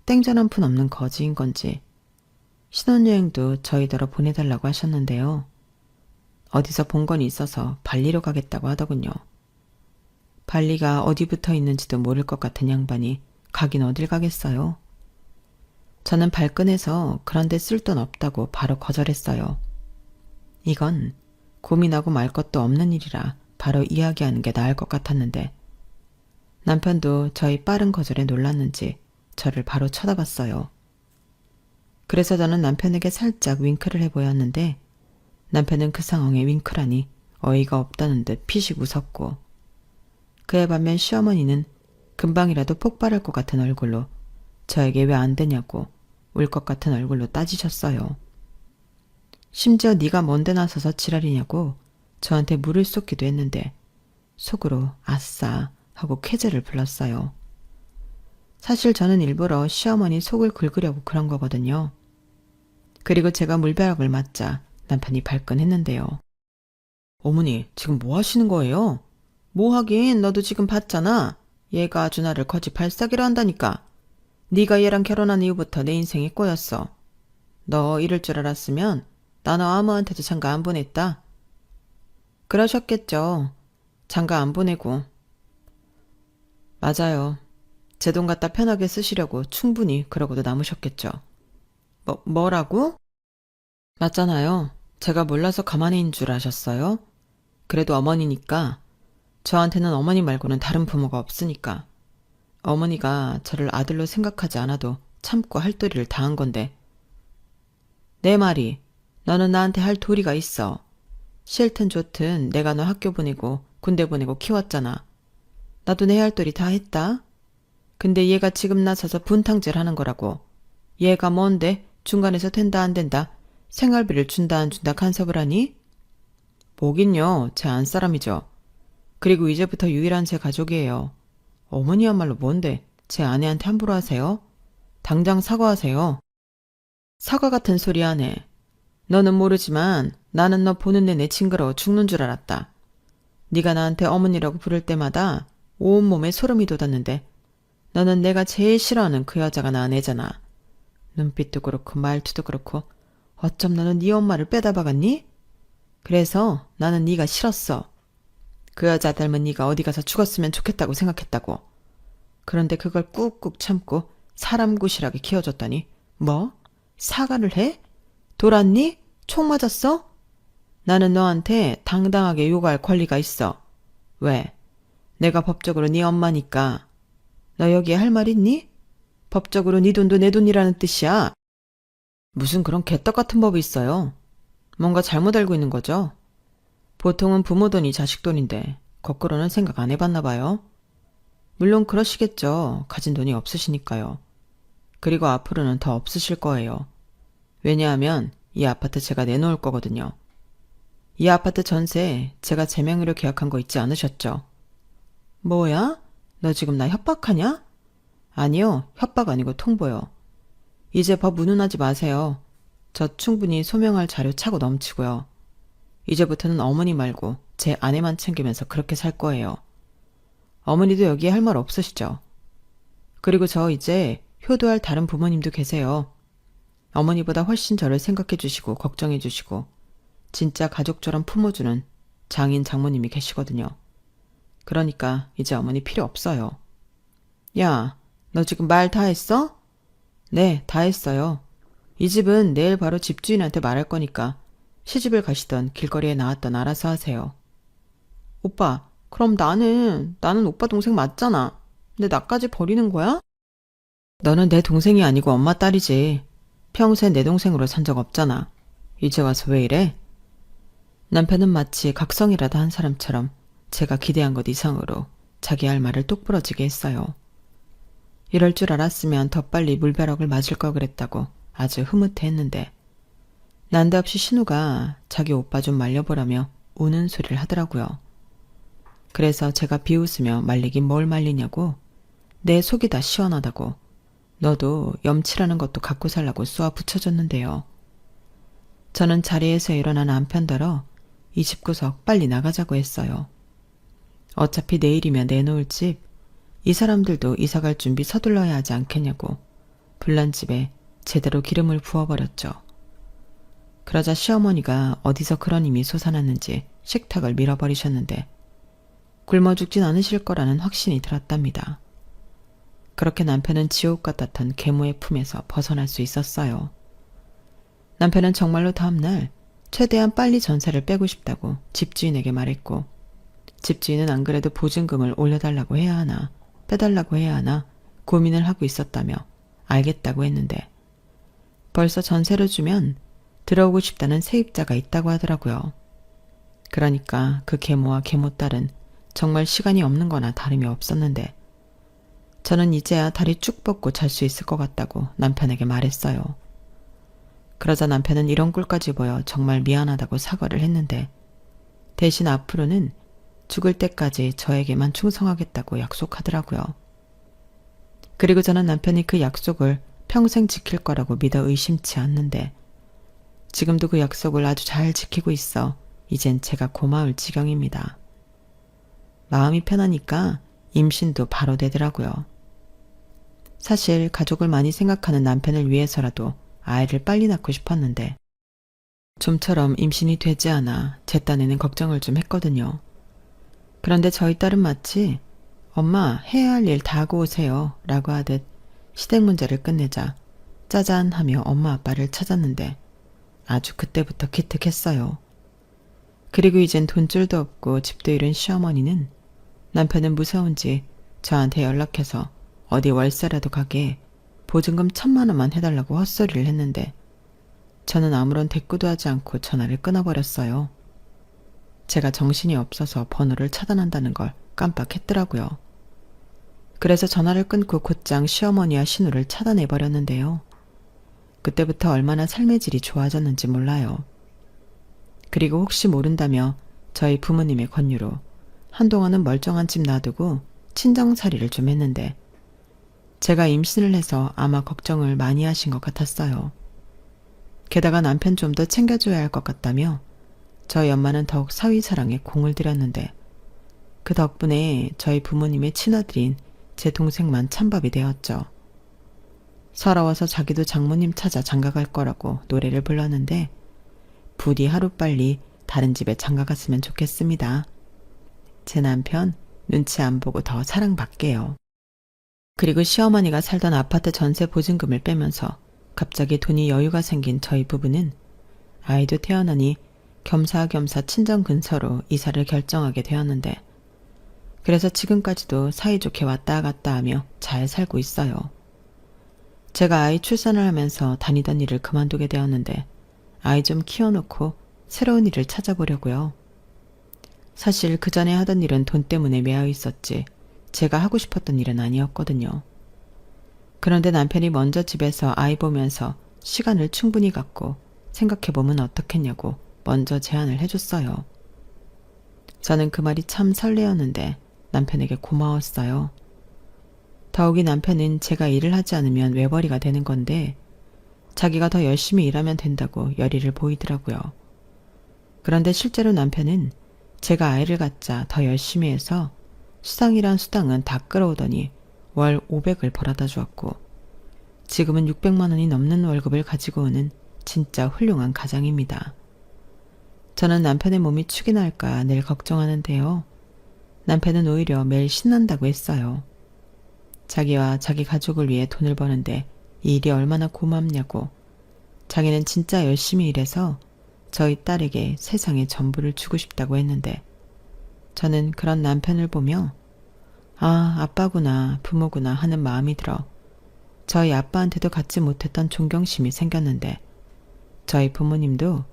땡전 한 푼 없는 거지인 건지 신혼여행도 저희더러 보내달라고 하셨는데요. 어디서 본 건 있어서 발리로 가겠다고 하더군요. 발리가 어디 붙어 있는지도 모를 것 같은 양반이 가긴 어딜 가겠어요. 저는 발끈해서 그런데 쓸 돈 없다고 바로 거절했어요. 이건 고민하고 말 것도 없는 일이라 바로 이야기하는 게 나을 것 같았는데 남편도 저희 빠른 거절에 놀랐는지 저를 바로 쳐다봤어요. 그래서 저는 남편에게 살짝 윙크를 해보였는데 남편은 그 상황에 윙크라니 어이가 없다는 듯 피식 웃었고 그에 반면 시어머니는 금방이라도 폭발할 것 같은 얼굴로 저에게 왜 안 되냐고 울 것 같은 얼굴로 따지셨어요. 심지어 네가 뭔데 나서서 지랄이냐고 저한테 물을 쏟기도 했는데 속으로 아싸 하고 쾌재를 불렀어요. 사실 저는 일부러 시어머니 속을 긁으려고 그런 거거든요. 그리고 제가 물벼락을 맞자 남편이 발끈했는데요. 어머니, 지금 뭐 하시는 거예요? 뭐 하긴 너도 지금 봤잖아. 얘가 아주 나를 거지 발사기로 한다니까. 네가 얘랑 결혼한 이후부터 내 인생이 꼬였어. 너 이럴 줄 알았으면 나 너 아무한테도 장가 안 보냈다. 그러셨겠죠. 장가 안 보내고. 맞아요. 제 돈 갖다 편하게 쓰시려고 충분히 그러고도 남으셨겠죠. 뭐라고? 맞잖아요. 제가 몰라서 가만히 있는 줄 아셨어요? 그래도 어머니니까. 저한테는 어머니 말고는 다른 부모가 없으니까. 어머니가 저를 아들로 생각하지 않아도 참고 할 도리를 다한 건데. 내 말이 너는 나한테 할 도리가 있어. 싫든 좋든 내가 너 학교 보내고 군대 보내고 키웠잖아. 나도 내 할 도리 다 했다. 근데 얘가 지금 나서서 분탕질 하는 거라고. 얘가 뭔데 중간에서 된다 안 된다 생활비를 준다 안 준다 간섭을 하니? 뭐긴요. 제 안사람이죠. 그리고 이제부터 유일한 제 가족이에요. 어머니야말로 뭔데 제 아내한테 함부로 하세요? 당장 사과하세요. 사과 같은 소리 하네. 너는 모르지만 나는 너 보는 내내 징그러워 죽는 줄 알았다. 네가 나한테 어머니라고 부를 때마다 온몸에 소름이 돋았는데 너는 내가 제일 싫어하는 그 여자가 낳은 애잖아. 눈빛도 그렇고 말투도 그렇고 어쩜 너는 네 엄마를 빼다 박았니? 그래서 나는 네가 싫었어. 그 여자 닮은 네가 어디 가서 죽었으면 좋겠다고 생각했다고. 그런데 그걸 꾹꾹 참고 사람 구실하게 키워줬다니. 뭐? 사과를 해? 돌았니? 총 맞았어? 나는 너한테 당당하게 요구할 권리가 있어. 왜? 내가 법적으로 네 엄마니까. 너 여기에 할 말 있니? 법적으로 네 돈도 내 돈이라는 뜻이야. 무슨 그런 개떡 같은 법이 있어요. 뭔가 잘못 알고 있는 거죠. 보통은 부모 돈이 자식 돈인데 거꾸로는 생각 안 해봤나 봐요. 물론 그러시겠죠. 가진 돈이 없으시니까요. 그리고 앞으로는 더 없으실 거예요. 왜냐하면 이 아파트 제가 내놓을 거거든요. 이 아파트 전세 제가 제 명의로 계약한 거 잊지 않으셨죠? 뭐야? 너 지금 나 협박하냐? 아니요. 협박 아니고 통보요. 이제 법 운운하지 마세요. 저 충분히 소명할 자료 차고 넘치고요. 이제부터는 어머니 말고 제 아내만 챙기면서 그렇게 살 거예요. 어머니도 여기에 할 말 없으시죠? 그리고 저 이제 효도할 다른 부모님도 계세요. 어머니보다 훨씬 저를 생각해 주시고 걱정해 주시고 진짜 가족처럼 품어주는 장인 장모님이 계시거든요. 그러니까 이제 어머니 필요 없어요. 야, 너 지금 말 다 했어? 네, 다 했어요. 이 집은 내일 바로 집주인한테 말할 거니까 시집을 가시던 길거리에 나왔던 알아서 하세요. 오빠, 그럼 나는 오빠 동생 맞잖아. 근데 나까지 버리는 거야? 너는 내 동생이 아니고 엄마 딸이지. 평생 내 동생으로 산 적 없잖아. 이제 와서 왜 이래? 남편은 마치 각성이라도 한 사람처럼 제가 기대한 것 이상으로 자기 할 말을 똑부러지게 했어요. 이럴 줄 알았으면 더 빨리 물벼락을 맞을 걸 그랬다고 아주 흐뭇해했는데 난데없이 신우가 자기 오빠 좀 말려보라며 우는 소리를 하더라고요. 그래서 제가 비웃으며 말리긴 뭘 말리냐고 내 속이 다 시원하다고 너도 염치라는 것도 갖고 살라고 쏘아 붙여줬는데요. 저는 자리에서 일어난 남편더러 이 집구석 빨리 나가자고 했어요. 어차피 내일이면 내놓을 집, 이 사람들도 이사갈 준비 서둘러야 하지 않겠냐고 불난 집에 제대로 기름을 부어버렸죠. 그러자 시어머니가 어디서 그런 힘이 솟아났는지 식탁을 밀어버리셨는데 굶어 죽진 않으실 거라는 확신이 들었답니다. 그렇게 남편은 지옥 같았던 계모의 품에서 벗어날 수 있었어요. 남편은 정말로 다음날 최대한 빨리 전세를 빼고 싶다고 집주인에게 말했고 집주인은 안 그래도 보증금을 올려달라고 해야 하나 빼달라고 해야 하나 고민을 하고 있었다며 알겠다고 했는데 벌써 전세를 주면 들어오고 싶다는 세입자가 있다고 하더라고요. 그러니까 그 계모와 계모딸은 정말 시간이 없는 거나 다름이 없었는데 저는 이제야 다리 쭉 뻗고 잘 수 있을 것 같다고 남편에게 말했어요. 그러자 남편은 이런 꼴까지 보여 정말 미안하다고 사과를 했는데 대신 앞으로는 죽을 때까지 저에게만 충성하겠다고 약속하더라고요. 그리고 저는 남편이 그 약속을 평생 지킬 거라고 믿어 의심치 않는데 지금도 그 약속을 아주 잘 지키고 있어 이젠 제가 고마울 지경입니다. 마음이 편하니까 임신도 바로 되더라고요. 사실 가족을 많이 생각하는 남편을 위해서라도 아이를 빨리 낳고 싶었는데 좀처럼 임신이 되지 않아 제 딴에는 걱정을 좀 했거든요. 그런데 저희 딸은 마치 엄마 해야 할 일 다 하고 오세요 라고 하듯 시댁 문제를 끝내자 짜잔 하며 엄마 아빠를 찾았는데 아주 그때부터 기특했어요. 그리고 이젠 돈줄도 없고 집도 잃은 시어머니는 남편은 무서운지 저한테 연락해서 어디 월세라도 가게 보증금 1,000만 원만 해달라고 헛소리를 했는데 저는 아무런 대꾸도 하지 않고 전화를 끊어버렸어요. 제가 정신이 없어서 번호를 차단한다는 걸 깜빡했더라고요. 그래서 전화를 끊고 곧장 시어머니와 신우를 차단해버렸는데요. 그때부터 얼마나 삶의 질이 좋아졌는지 몰라요. 그리고 혹시 모른다며 저희 부모님의 권유로 한동안은 멀쩡한 집 놔두고 친정살이를 좀 했는데 제가 임신을 해서 아마 걱정을 많이 하신 것 같았어요. 게다가 남편 좀 더 챙겨줘야 할 것 같다며 저희 엄마는 더욱 사위 사랑에 공을 들였는데 그 덕분에 저희 부모님의 친아들인 제 동생만 찬밥이 되었죠. 서러워서 자기도 장모님 찾아 장가갈 거라고 노래를 불렀는데 부디 하루빨리 다른 집에 장가갔으면 좋겠습니다. 제 남편 눈치 안 보고 더 사랑받게요. 그리고 시어머니가 살던 아파트 전세 보증금을 빼면서 갑자기 돈이 여유가 생긴 저희 부부는 아이도 태어나니 겸사겸사 친정 근처로 이사를 결정하게 되었는데 그래서 지금까지도 사이좋게 왔다 갔다 하며 잘 살고 있어요. 제가 아이 출산을 하면서 다니던 일을 그만두게 되었는데 아이 좀 키워놓고 새로운 일을 찾아보려고요. 사실 그 전에 하던 일은 돈 때문에 매여 있었지 제가 하고 싶었던 일은 아니었거든요. 그런데 남편이 먼저 집에서 아이 보면서 시간을 충분히 갖고 생각해보면 어떻겠냐고 먼저 제안을 해줬어요. 저는 그 말이 참 설레었는데 남편에게 고마웠어요. 더욱이 남편은 제가 일을 하지 않으면 외벌이가 되는 건데 자기가 더 열심히 일하면 된다고 열의를 보이더라고요. 그런데 실제로 남편은 제가 아이를 갖자 더 열심히 해서 수당이란 수당은 다 끌어오더니 월 500을 벌어다 주었고 지금은 600만 원이 넘는 월급을 가지고 오는 진짜 훌륭한 가장입니다. 저는 남편의 몸이 축이 날까 늘 걱정하는데요. 남편은 오히려 매일 신난다고 했어요. 자기와 자기 가족을 위해 돈을 버는데 이 일이 얼마나 고맙냐고 자기는 진짜 열심히 일해서 저희 딸에게 세상의 전부를 주고 싶다고 했는데 저는 그런 남편을 보며 아, 아빠구나, 부모구나 하는 마음이 들어 저희 아빠한테도 갖지 못했던 존경심이 생겼는데 저희 부모님도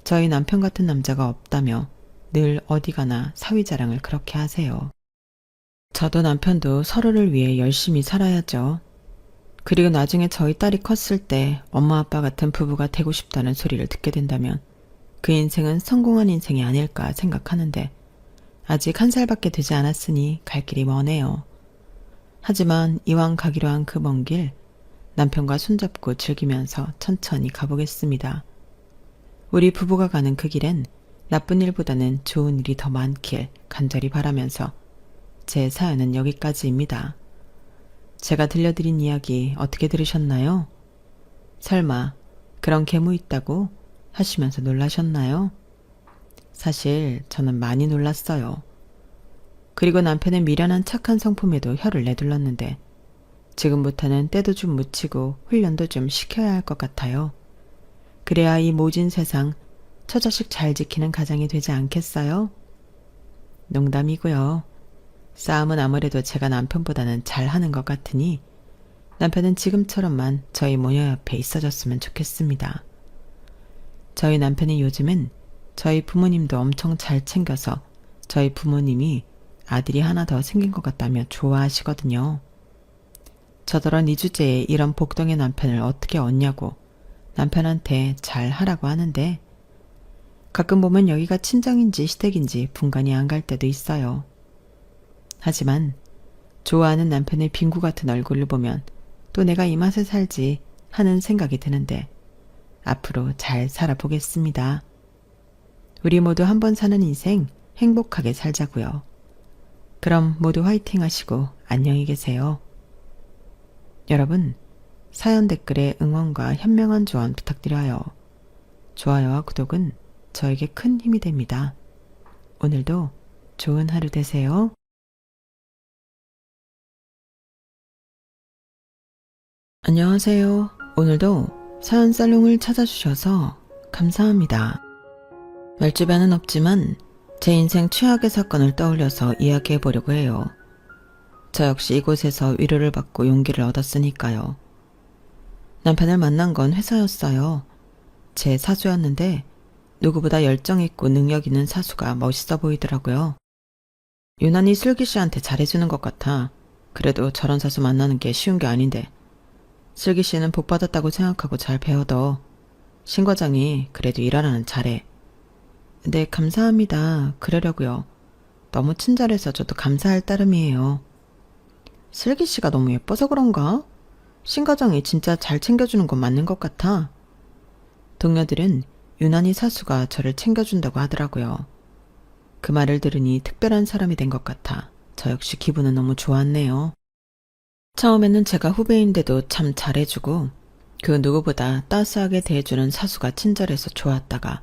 저희 남편 같은 남자가 없다며 늘 어디 가나 사위 자랑을 그렇게 하세요. 저도 남편도 서로를 위해 열심히 살아야죠. 그리고 나중에 저희 딸이 컸을 때 엄마 아빠 같은 부부가 되고 싶다는 소리를 듣게 된다면 그 인생은 성공한 인생이 아닐까 생각하는데 아직 1살밖에 되지 않았으니 갈 길이 머네요. 하지만 이왕 가기로 한 그 먼 길 남편과 손잡고 즐기면서 천천히 가보겠습니다. 우리 부부가 가는 그 길엔 나쁜 일보다는 좋은 일이 더 많길 간절히 바라면서 제 사연은 여기까지입니다. 제가 들려드린 이야기 어떻게 들으셨나요? 설마 그런 계모 있다고 하시면서 놀라셨나요? 사실 저는 많이 놀랐어요. 그리고 남편의 미련한 착한 성품에도 혀를 내둘렀는데 지금부터는 때도 좀 묻히고 훈련도 좀 시켜야 할 것 같아요. 그래야 이 모진 세상 처자식 잘 지키는 가장이 되지 않겠어요? 농담이고요. 싸움은 아무래도 제가 남편보다는 잘하는 것 같으니 남편은 지금처럼만 저희 모녀 옆에 있어줬으면 좋겠습니다. 저희 남편이 요즘은 저희 부모님도 엄청 잘 챙겨서 저희 부모님이 아들이 하나 더 생긴 것 같다며 좋아하시거든요. 저더러 이 주제에 이런 복덩이 남편을 어떻게 얻냐고 남편한테 잘 하라고 하는데 가끔 보면 여기가 친정인지 시댁인지 분간이 안 갈 때도 있어요. 하지만 좋아하는 남편의 빙구 같은 얼굴을 보면 또 내가 이 맛에 살지 하는 생각이 드는데 앞으로 잘 살아보겠습니다. 우리 모두 한 번 사는 인생 행복하게 살자고요. 그럼 모두 화이팅 하시고 안녕히 계세요. 여러분, 사연 댓글에 응원과 현명한 조언 부탁드려요. 좋아요와 구독은 저에게 큰 힘이 됩니다. 오늘도 좋은 하루 되세요. 안녕하세요. 오늘도 사연 살롱을 찾아주셔서 감사합니다. 말주변은 없지만 제 인생 최악의 사건을 떠올려서 이야기해 보려고 해요. 저 역시 이곳에서 위로를 받고 용기를 얻었으니까요. 남편을 만난 건 회사였어요. 제 사수였는데 누구보다 열정있고 능력 있는 사수가 멋있어 보이더라고요. 유난히 슬기 씨한테 잘해주는 것 같아. 그래도 저런 사수 만나는 게 쉬운 게 아닌데. 슬기 씨는 복 받았다고 생각하고 잘 배워둬. 신 과장이 그래도 일하라는 잘해. 네, 감사합니다. 그러려고요. 너무 친절해서 저도 감사할 따름이에요. 슬기 씨가 너무 예뻐서 그런가? 신과장이 진짜 잘 챙겨주는 건 맞는 것 같아. 동료들은 유난히 사수가 저를 챙겨준다고 하더라고요. 그 말을 들으니 특별한 사람이 된 것 같아 저 역시 기분은 너무 좋았네요. 처음에는 제가 후배인데도 참 잘해주고 그 누구보다 따스하게 대해주는 사수가 친절해서 좋았다가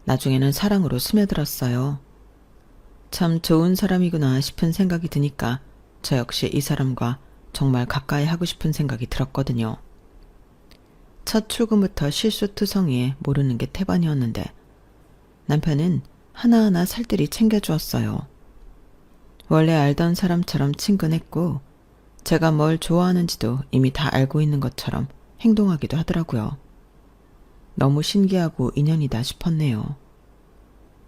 나중에는 사랑으로 스며들었어요. 참 좋은 사람이구나 싶은 생각이 드니까 저 역시 이 사람과 정말 가까이 하고 싶은 생각이 들었거든요. 첫 출근부터 실수투성이에 모르는 게 태반이었는데 남편은 하나하나 살뜰히 챙겨주었어요. 원래 알던 사람처럼 친근했고 제가 뭘 좋아하는지도 이미 다 알고 있는 것처럼 행동하기도 하더라고요. 너무 신기하고 인연이다 싶었네요.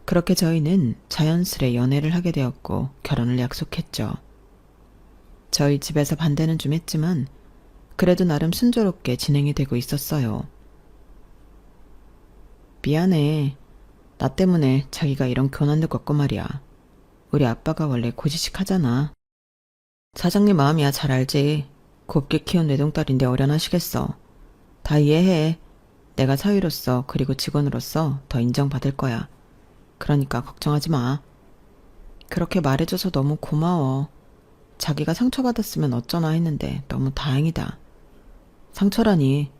그렇게 저희는 자연스레 연애를 하게 되었고 결혼을 약속했죠. 저희 집에서 반대는 좀 했지만 그래도 나름 순조롭게 진행이 되고 있었어요. 미안해. 나 때문에 자기가 이런 고난도 겪고 말이야. 우리 아빠가 원래 고지식 하잖아. 사장님 마음이야 잘 알지. 곱게 키운 외동딸인데 어련하시겠어. 다 이해해. 내가 사위로서 그리고 직원으로서 더 인정받을 거야. 그러니까 걱정하지 마. 그렇게 말해줘서 너무 고마워. 자기가 상처받았으면 어쩌나 했는데 너무 다행이다. 상처라니.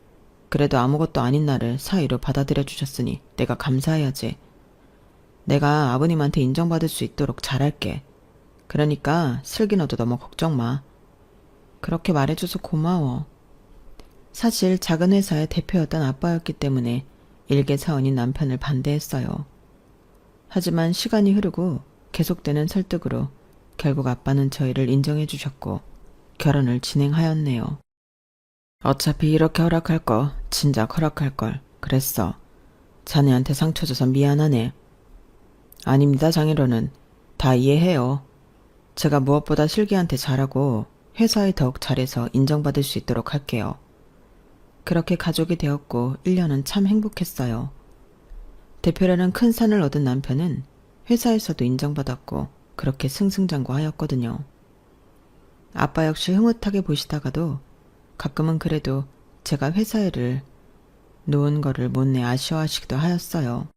그래도 아무것도 아닌 나를 사위로 받아들여 주셨으니 내가 감사해야지. 내가 아버님한테 인정받을 수 있도록 잘할게. 그러니까 슬기 너도 너무 걱정 마. 그렇게 말해줘서 고마워. 사실 작은 회사의 대표였던 아빠였기 때문에 일개 사원인 남편을 반대했어요. 하지만 시간이 흐르고 계속되는 설득으로 결국 아빠는 저희를 인정해 주셨고 결혼을 진행하였네요. 어차피 이렇게 허락할 거 진작 허락할 걸 그랬어. 자네한테 상처 줘서 미안하네. 아닙니다 장인어른. 다 이해해요. 제가 무엇보다 슬기한테 잘하고 회사에 더욱 잘해서 인정받을 수 있도록 할게요. 그렇게 가족이 되었고 1년은 참 행복했어요. 대표라는 큰 산을 얻은 남편은 회사에서도 인정받았고 그렇게 승승장구하였거든요. 아빠 역시 흐뭇하게 보시다가도 가끔은 그래도 제가 회사 일을 놓은 거를 못내 아쉬워하시기도 하였어요.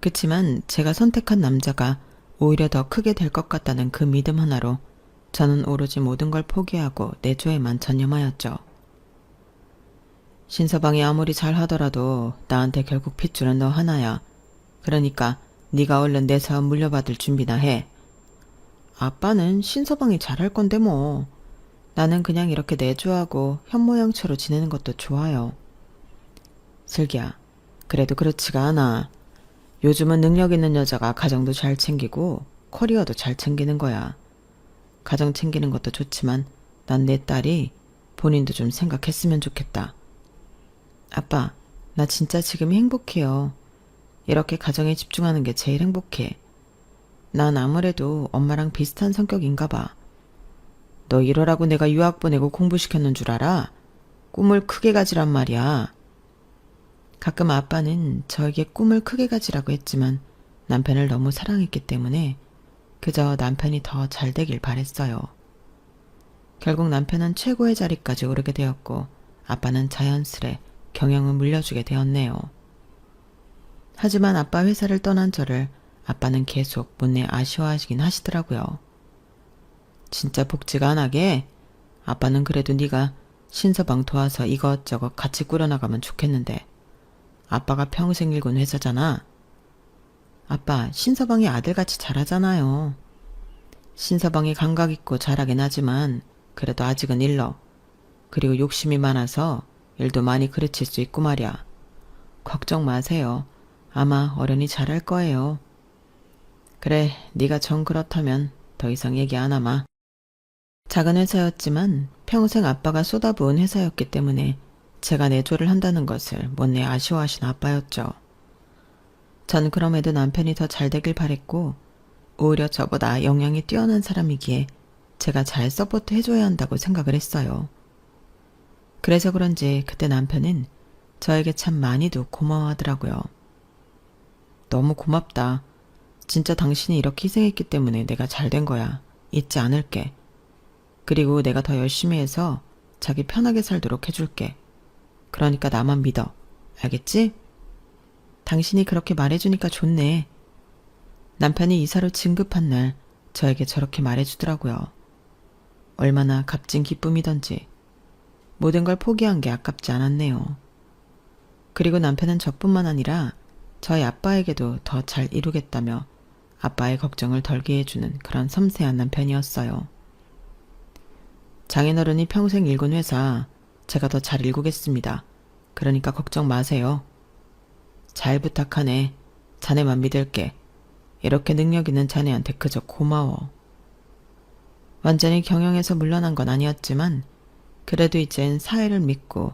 그치만 제가 선택한 남자가 오히려 더 크게 될 것 같다는 그 믿음 하나로 저는 오로지 모든 걸 포기하고 내조에만 전념하였죠. 신서방이 아무리 잘하더라도 나한테 결국 핏줄은 너 하나야. 그러니까 네가 얼른 내 사업 물려받을 준비나 해. 아빠는 신서방이 잘할 건데 뭐. 나는 그냥 이렇게 내조하고 현모양처로 지내는 것도 좋아요. 슬기야, 그래도 그렇지가 않아. 요즘은 능력 있는 여자가 가정도 잘 챙기고 커리어도 잘 챙기는 거야. 가정 챙기는 것도 좋지만 난 내 딸이 본인도 좀 생각했으면 좋겠다. 아빠, 나 진짜 지금이 행복해요. 이렇게 가정에 집중하는 게 제일 행복해. 난 아무래도 엄마랑 비슷한 성격인가 봐. 너 이러라고 내가 유학 보내고 공부시켰는 줄 알아? 꿈을 크게 가지란 말이야. 가끔 아빠는 저에게 꿈을 크게 가지라고 했지만 남편을 너무 사랑했기 때문에 그저 남편이 더 잘 되길 바랬어요. 결국 남편은 최고의 자리까지 오르게 되었고 아빠는 자연스레 경영을 물려주게 되었네요. 하지만 아빠 회사를 떠난 저를 아빠는 계속 못내 아쉬워하시긴 하시더라고요. 진짜 복지가 안 하게? 아빠는 그래도 네가 신서방 도와서 이것저것 같이 꾸려나가면 좋겠는데 아빠가 평생 일군 회사잖아. 아빠, 신서방이 아들같이 잘하잖아요. 신서방이 감각 있고 잘하긴 하지만 그래도 아직은 일러. 그리고 욕심이 많아서 일도 많이 그르칠 수 있고 말이야. 걱정 마세요. 아마 어련히 잘할 거예요. 그래, 네가 정 그렇다면 더 이상 얘기 안 하마. 작은 회사였지만 평생 아빠가 쏟아부은 회사였기 때문에 제가 내조를 한다는 것을 못내 아쉬워하신 아빠였죠. 전 그럼에도 남편이 더 잘 되길 바랬고 오히려 저보다 역량이 뛰어난 사람이기에 제가 잘 서포트 해줘야 한다고 생각을 했어요. 그래서 그런지 그때 남편은 저에게 참 많이도 고마워하더라고요. 너무 고맙다. 진짜 당신이 이렇게 희생했기 때문에 내가 잘 된 거야. 잊지 않을게. 그리고 내가 더 열심히 해서 자기 편하게 살도록 해줄게. 그러니까 나만 믿어. 알겠지? 당신이 그렇게 말해주니까 좋네. 남편이 이사로 진급한 날 저에게 저렇게 말해주더라고요. 얼마나 값진 기쁨이던지 모든 걸 포기한 게 아깝지 않았네요. 그리고 남편은 저뿐만 아니라 저희 아빠에게도 더 잘 이루겠다며 아빠의 걱정을 덜게 해주는 그런 섬세한 남편이었어요. 장인어른이 평생 일군 회사 제가 더 잘 일구겠습니다. 그러니까 걱정 마세요. 잘 부탁하네. 자네만 믿을게. 이렇게 능력 있는 자네한테 그저 고마워. 완전히 경영에서 물러난 건 아니었지만 그래도 이젠 사회를 믿고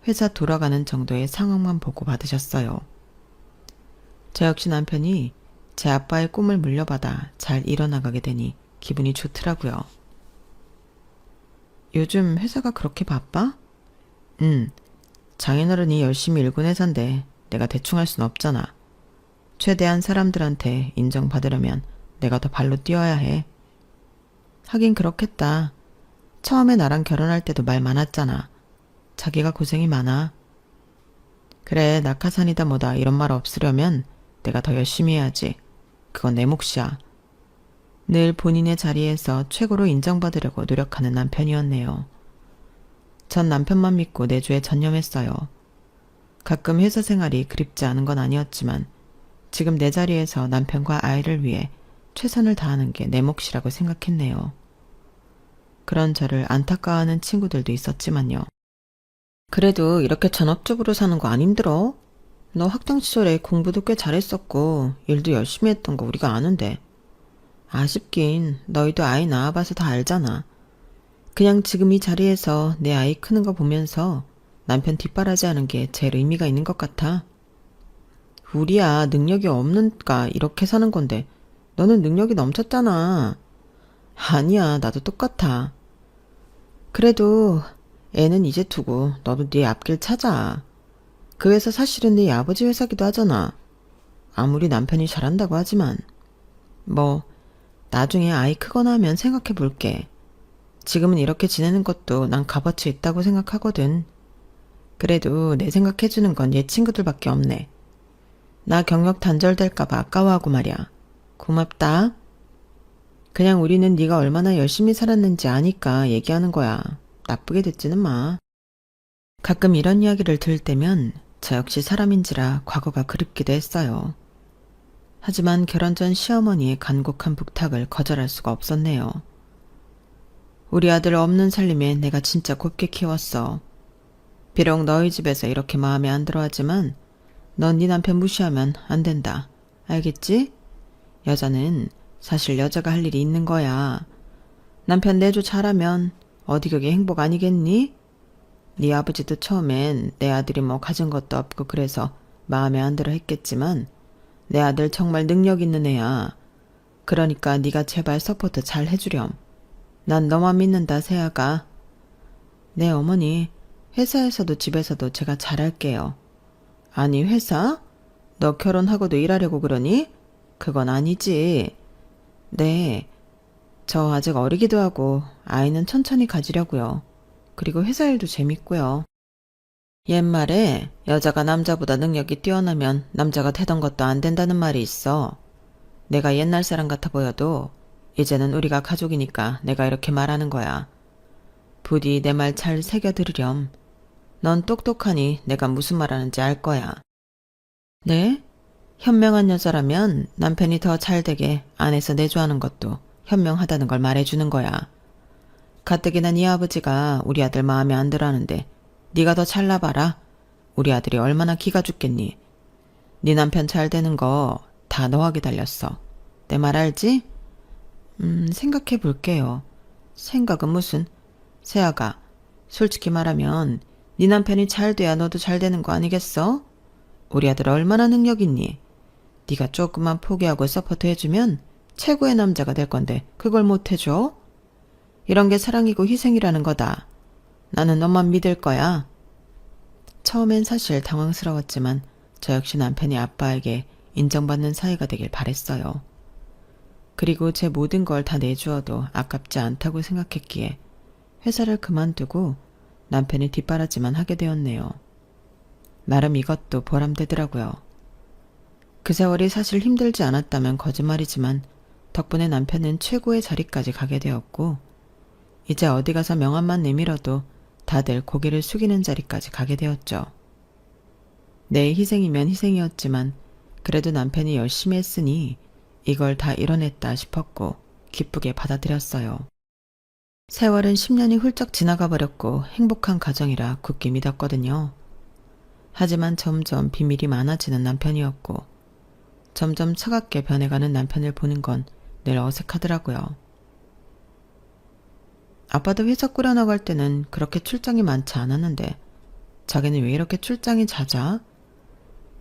회사 돌아가는 정도의 상황만 보고 받으셨어요. 저 역시 남편이 제 아빠의 꿈을 물려받아 잘 이뤄나가게 되니 기분이 좋더라고요. 요즘 회사가 그렇게 바빠? 장인어른이 열심히 일군 회사인데 내가 대충 할 순 없잖아. 최대한 사람들한테 인정받으려면 내가 더 발로 뛰어야 해. 하긴 그렇겠다. 처음에 나랑 결혼할 때도 말 많았잖아. 자기가 고생이 많아. 그래, 낙하산이다 뭐다 이런 말 없으려면 내가 더 열심히 해야지. 그건 내 몫이야. 늘 본인의 자리에서 최고로 인정받으려고 노력하는 남편이었네요. 전 남편만 믿고 내조에 전념했어요. 가끔 회사 생활이 그립지 않은 건 아니었지만 지금 내 자리에서 남편과 아이를 위해 최선을 다하는 게 내 몫이라고 생각했네요. 그런 저를 안타까워하는 친구들도 있었지만요. 그래도 이렇게 전업주부로 사는 거 안 힘들어? 너 학창 시절에 공부도 꽤 잘했었고 일도 열심히 했던 거 우리가 아는데. 아쉽긴 너희도 아이 낳아봐서 다 알잖아. 그냥 지금 이 자리에서 내 아이 크는 거 보면서 남편 뒷바라지하는 게 제일 의미가 있는 것 같아. 우리야 능력이 없는가 이렇게 사는 건데 너는 능력이 넘쳤잖아. 아니야, 나도 똑같아. 그래도 애는 이제 두고 너도 네 앞길 찾아. 그 회사 사실은 네 아버지 회사기도 하잖아. 아무리 남편이 잘한다고 하지만. 뭐 나중에 아이 크거나 하면 생각해 볼게. 지금은 이렇게 지내는 것도 난 값어치 있다고 생각하거든. 그래도 내 생각해주는 건 얘 친구들밖에 없네. 나 경력 단절될까봐 아까워하고 말이야. 고맙다. 그냥 우리는 네가 얼마나 열심히 살았는지 아니까 얘기하는 거야. 나쁘게 듣지는 마. 가끔 이런 이야기를 들을 때면 저 역시 사람인지라 과거가 그립기도 했어요. 하지만 결혼 전 시어머니의 간곡한 부탁을 거절할 수가 없었네요. 우리 아들 없는 살림에 내가 진짜 곱게 키웠어. 비록 너희 집에서 이렇게 마음에 안 들어 하지만 넌 네 남편 무시하면 안 된다. 알겠지? 여자는 사실 여자가 할 일이 있는 거야. 남편 내조 잘하면 어디 그게 행복 아니겠니? 네 아버지도 처음엔 내 아들이 뭐 가진 것도 없고 그래서 마음에 안 들어 했겠지만 내 아들 정말 능력 있는 애야. 그러니까 네가 제발 서포트 잘 해주렴. 난 너만 믿는다, 세아가. 네, 어머니. 회사에서도 집에서도 제가 잘할게요. 아니, 회사? 너 결혼하고도 일하려고 그러니? 그건 아니지. 네, 저 아직 어리기도 하고 아이는 천천히 가지려고요. 그리고 회사 일도 재밌고요. 옛말에 여자가 남자보다 능력이 뛰어나면 남자가 되던 것도 안 된다는 말이 있어. 내가 옛날 사람 같아 보여도 이제는 우리가 가족이니까 내가 이렇게 말하는 거야. 부디 내 말 잘 새겨 들으렴. 넌 똑똑하니 내가 무슨 말하는지 알 거야. 네? 현명한 여자라면 남편이 더 잘되게 안에서 내조하는 것도 현명하다는 걸 말해주는 거야. 가뜩이나 네 아버지가 우리 아들 마음에 안 들어하는데 네가 더 잘나봐라. 우리 아들이 얼마나 기가 죽겠니. 네 남편 잘 되는 거 다 너하게 달렸어. 내 말 알지? 생각해 볼게요. 생각은 무슨. 세아가, 솔직히 말하면 네 남편이 잘 돼야 너도 잘 되는 거 아니겠어? 우리 아들 얼마나 능력 있니? 네가 조금만 포기하고 서포트 해주면 최고의 남자가 될 건데 그걸 못 해줘? 이런 게 사랑이고 희생이라는 거다. 나는 너만 믿을 거야. 처음엔 사실 당황스러웠지만 저 역시 남편이 아빠에게 인정받는 사이가 되길 바랬어요. 그리고 제 모든 걸 다 내주어도 아깝지 않다고 생각했기에 회사를 그만두고 남편이 뒷바라지만 하게 되었네요. 나름 이것도 보람되더라고요. 그 세월이 사실 힘들지 않았다면 거짓말이지만 덕분에 남편은 최고의 자리까지 가게 되었고 이제 어디 가서 명함만 내밀어도 다들 고개를 숙이는 자리까지 가게 되었죠. 내 희생이면 희생이었지만 그래도 남편이 열심히 했으니 이걸 다 이뤄냈다 싶었고 기쁘게 받아들였어요. 세월은 10년이 훌쩍 지나가 버렸고 행복한 가정이라 굳게 믿었거든요. 하지만 점점 비밀이 많아지는 남편이었고 점점 차갑게 변해가는 남편을 보는 건 늘 어색하더라고요. 아빠도 회사 꾸려나갈 때는 그렇게 출장이 많지 않았는데 자기는 왜 이렇게 출장이 잦아?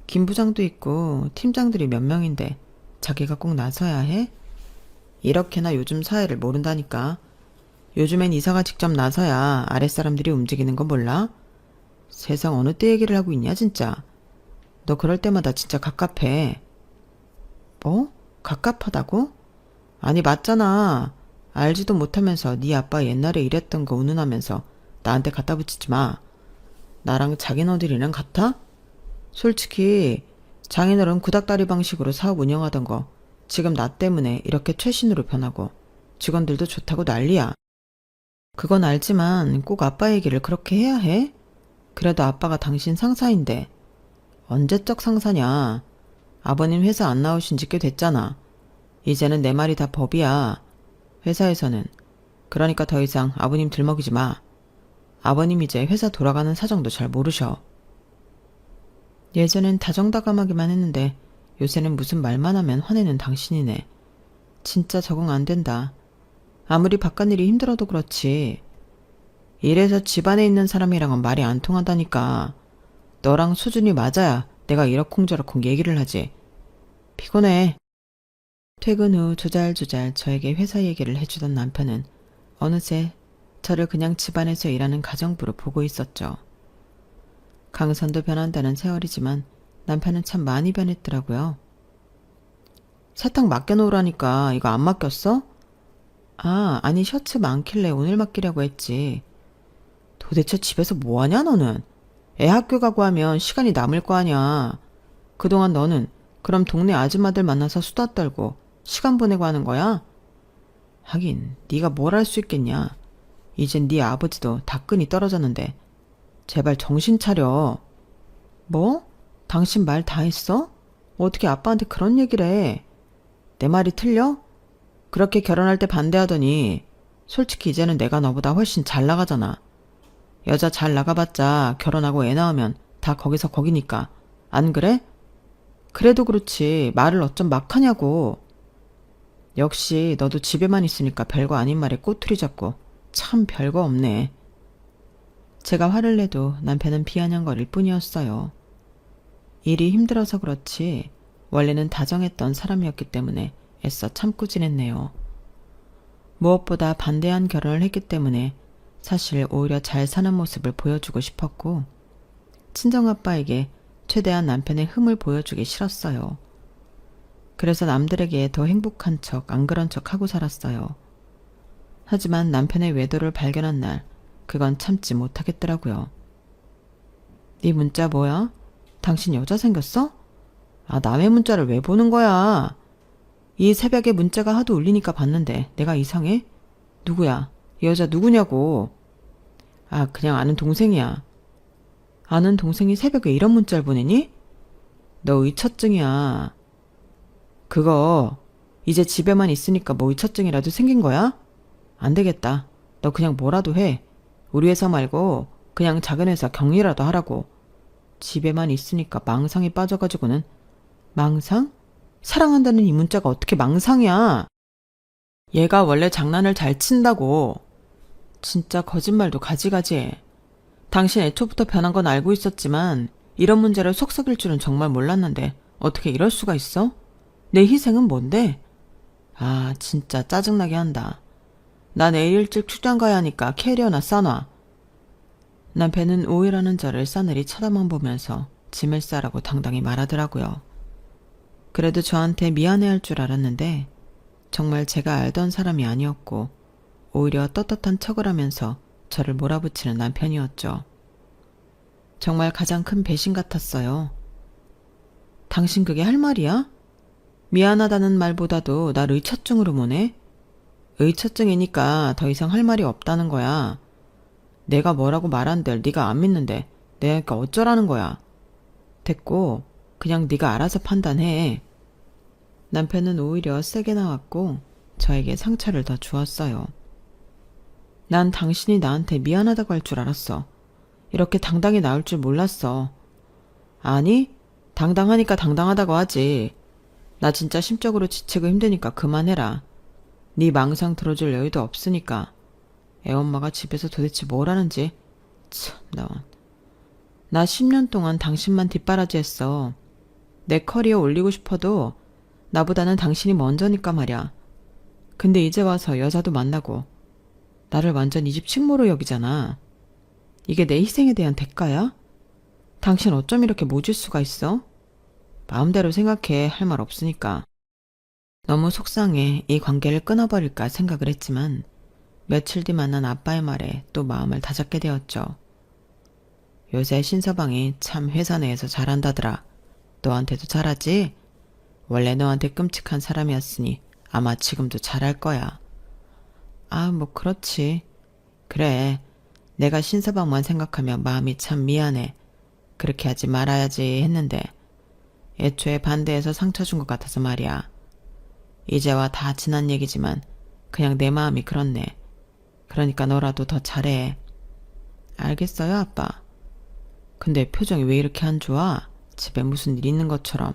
김 부장도 있고 팀장들이 몇 명인데 자기가 꼭 나서야 해? 이렇게나 요즘 사회를 모른다니까. 요즘엔 이사가 직접 나서야 아랫사람들이 움직이는 거 몰라? 세상 어느 때 얘기를 하고 있냐 진짜. 너 그럴 때마다 진짜 갑갑해. 뭐? 갑갑하다고? 아니 맞잖아. 알지도 못하면서 네 아빠 옛날에 이랬던 거 운운하면서 나한테 갖다 붙이지 마. 나랑 장인어른이랑 같아? 솔직히 장인어른 구닥다리 방식으로 사업 운영하던 거 지금 나 때문에 이렇게 최신으로 변하고 직원들도 좋다고 난리야. 그건 알지만 꼭 아빠 얘기를 그렇게 해야 해? 그래도 아빠가 당신 상사인데. 언제적 상사냐. 아버님 회사 안 나오신 지 꽤 됐잖아. 이제는 내 말이 다 법이야. 회사에서는. 그러니까 더 이상 아버님 들먹이지 마. 아버님 이제 회사 돌아가는 사정도 잘 모르셔. 예전엔 다정다감하기만 했는데 요새는 무슨 말만 하면 화내는 당신이네. 진짜 적응 안 된다. 아무리 바깥일이 힘들어도 그렇지. 이래서 집안에 있는 사람이랑은 말이 안 통한다니까. 너랑 수준이 맞아야 내가 이러쿵저러쿵 얘기를 하지. 피곤해. 퇴근 후 조잘조잘 저에게 회사 얘기를 해주던 남편은 어느새 저를 그냥 집안에서 일하는 가정부로 보고 있었죠. 강선도 변한다는 세월이지만 남편은 참 많이 변했더라고요. 세탁 맡겨놓으라니까 이거 안 맡겼어? 아니 셔츠 많길래 오늘 맡기려고 했지. 도대체 집에서 뭐하냐 너는? 애 학교 가고 하면 시간이 남을 거 아냐. 그동안 너는 그럼 동네 아줌마들 만나서 수다 떨고 시간 보내고 하는 거야? 하긴 네가 뭘 할 수 있겠냐. 이젠 네 아버지도 다 끈이 떨어졌는데 제발 정신 차려. 뭐? 당신 말 다 했어? 어떻게 아빠한테 그런 얘기를 해? 내 말이 틀려? 그렇게 결혼할 때 반대하더니 솔직히 이제는 내가 너보다 훨씬 잘 나가잖아. 여자 잘 나가봤자 결혼하고 애 낳으면 다 거기서 거기니까. 안 그래? 그래도 그렇지 말을 어쩜 막 하냐고. 역시 너도 집에만 있으니까 별거 아닌 말에 꼬투리 잡고 참 별거 없네. 제가 화를 내도 남편은 비아냥거릴 뿐이었어요. 일이 힘들어서 그렇지 원래는 다정했던 사람이었기 때문에 애써 참고 지냈네요. 무엇보다 반대한 결혼을 했기 때문에 사실 오히려 잘 사는 모습을 보여주고 싶었고 친정아빠에게 최대한 남편의 흠을 보여주기 싫었어요. 그래서 남들에게 더 행복한 척 안 그런 척 하고 살았어요. 하지만 남편의 외도를 발견한 날 그건 참지 못하겠더라고요. 네 문자 뭐야? 당신 여자 생겼어? 남의 문자를 왜 보는 거야? 이 새벽에 문자가 하도 울리니까 봤는데 내가 이상해? 누구야? 이 여자 누구냐고. 그냥 아는 동생이야. 아는 동생이 새벽에 이런 문자를 보내니? 너 의처증이야. 그거 이제 집에만 있으니까 뭐 의처증이라도 생긴 거야? 안 되겠다. 너 그냥 뭐라도 해. 우리 회사 말고 그냥 작은 회사 격리라도 하라고. 집에만 있으니까 망상에 빠져가지고는. 망상? 사랑한다는 이 문자가 어떻게 망상이야? 얘가 원래 장난을 잘 친다고. 진짜 거짓말도 가지가지해. 당신 애초부터 변한 건 알고 있었지만 이런 문제를 속썩일 줄은 정말 몰랐는데 어떻게 이럴 수가 있어? 내 희생은 뭔데? 진짜 짜증나게 한다. 나 내일 일찍 출장 가야 하니까 캐리어나 싸놔. 남편은 오해라는 저를 싸늘히 쳐다만 보면서 짐을 싸라고 당당히 말하더라고요. 그래도 저한테 미안해할 줄 알았는데 정말 제가 알던 사람이 아니었고 오히려 떳떳한 척을 하면서 저를 몰아붙이는 남편이었죠. 정말 가장 큰 배신 같았어요. 당신 그게 할 말이야? 미안하다는 말보다도 날 의처증으로 보네? 의처증이니까 더 이상 할 말이 없다는 거야. 내가 뭐라고 말한들 네가 안 믿는데 내가 어쩌라는 거야. 됐고 그냥 네가 알아서 판단해. 남편은 오히려 세게 나왔고 저에게 상처를 더 주었어요. 난 당신이 나한테 미안하다고 할 줄 알았어. 이렇게 당당히 나올 줄 몰랐어. 아니, 당당하니까 당당하다고 하지. 나 진짜 심적으로 지치고 힘드니까 그만해라. 네 망상 들어줄 여유도 없으니까. 애엄마가 집에서 도대체 뭘 하는지. 참, 나 10년 동안 당신만 뒷바라지했어. 내 커리어 올리고 싶어도 나보다는 당신이 먼저니까 말야. 근데 이제 와서 여자도 만나고 나를 완전 이 집 식모로 여기잖아. 이게 내 희생에 대한 대가야? 당신 어쩜 이렇게 모질 수가 있어? 마음대로 생각해. 할 말 없으니까. 너무 속상해 이 관계를 끊어버릴까 생각을 했지만 며칠 뒤 만난 아빠의 말에 또 마음을 다잡게 되었죠. 요새 신서방이 참 회사 내에서 잘한다더라. 너한테도 잘하지? 원래 너한테 끔찍한 사람이었으니 아마 지금도 잘할 거야. 아, 뭐 그렇지. 그래. 내가 신서방만 생각하면 마음이 참 미안해. 그렇게 하지 말아야지 했는데 애초에 반대해서 상처 준 것 같아서 말이야. 이제와 다 지난 얘기지만 그냥 내 마음이 그렇네. 그러니까 너라도 더 잘해. 알겠어요, 아빠. 근데 표정이 왜 이렇게 안 좋아? 집에 무슨 일 있는 것처럼.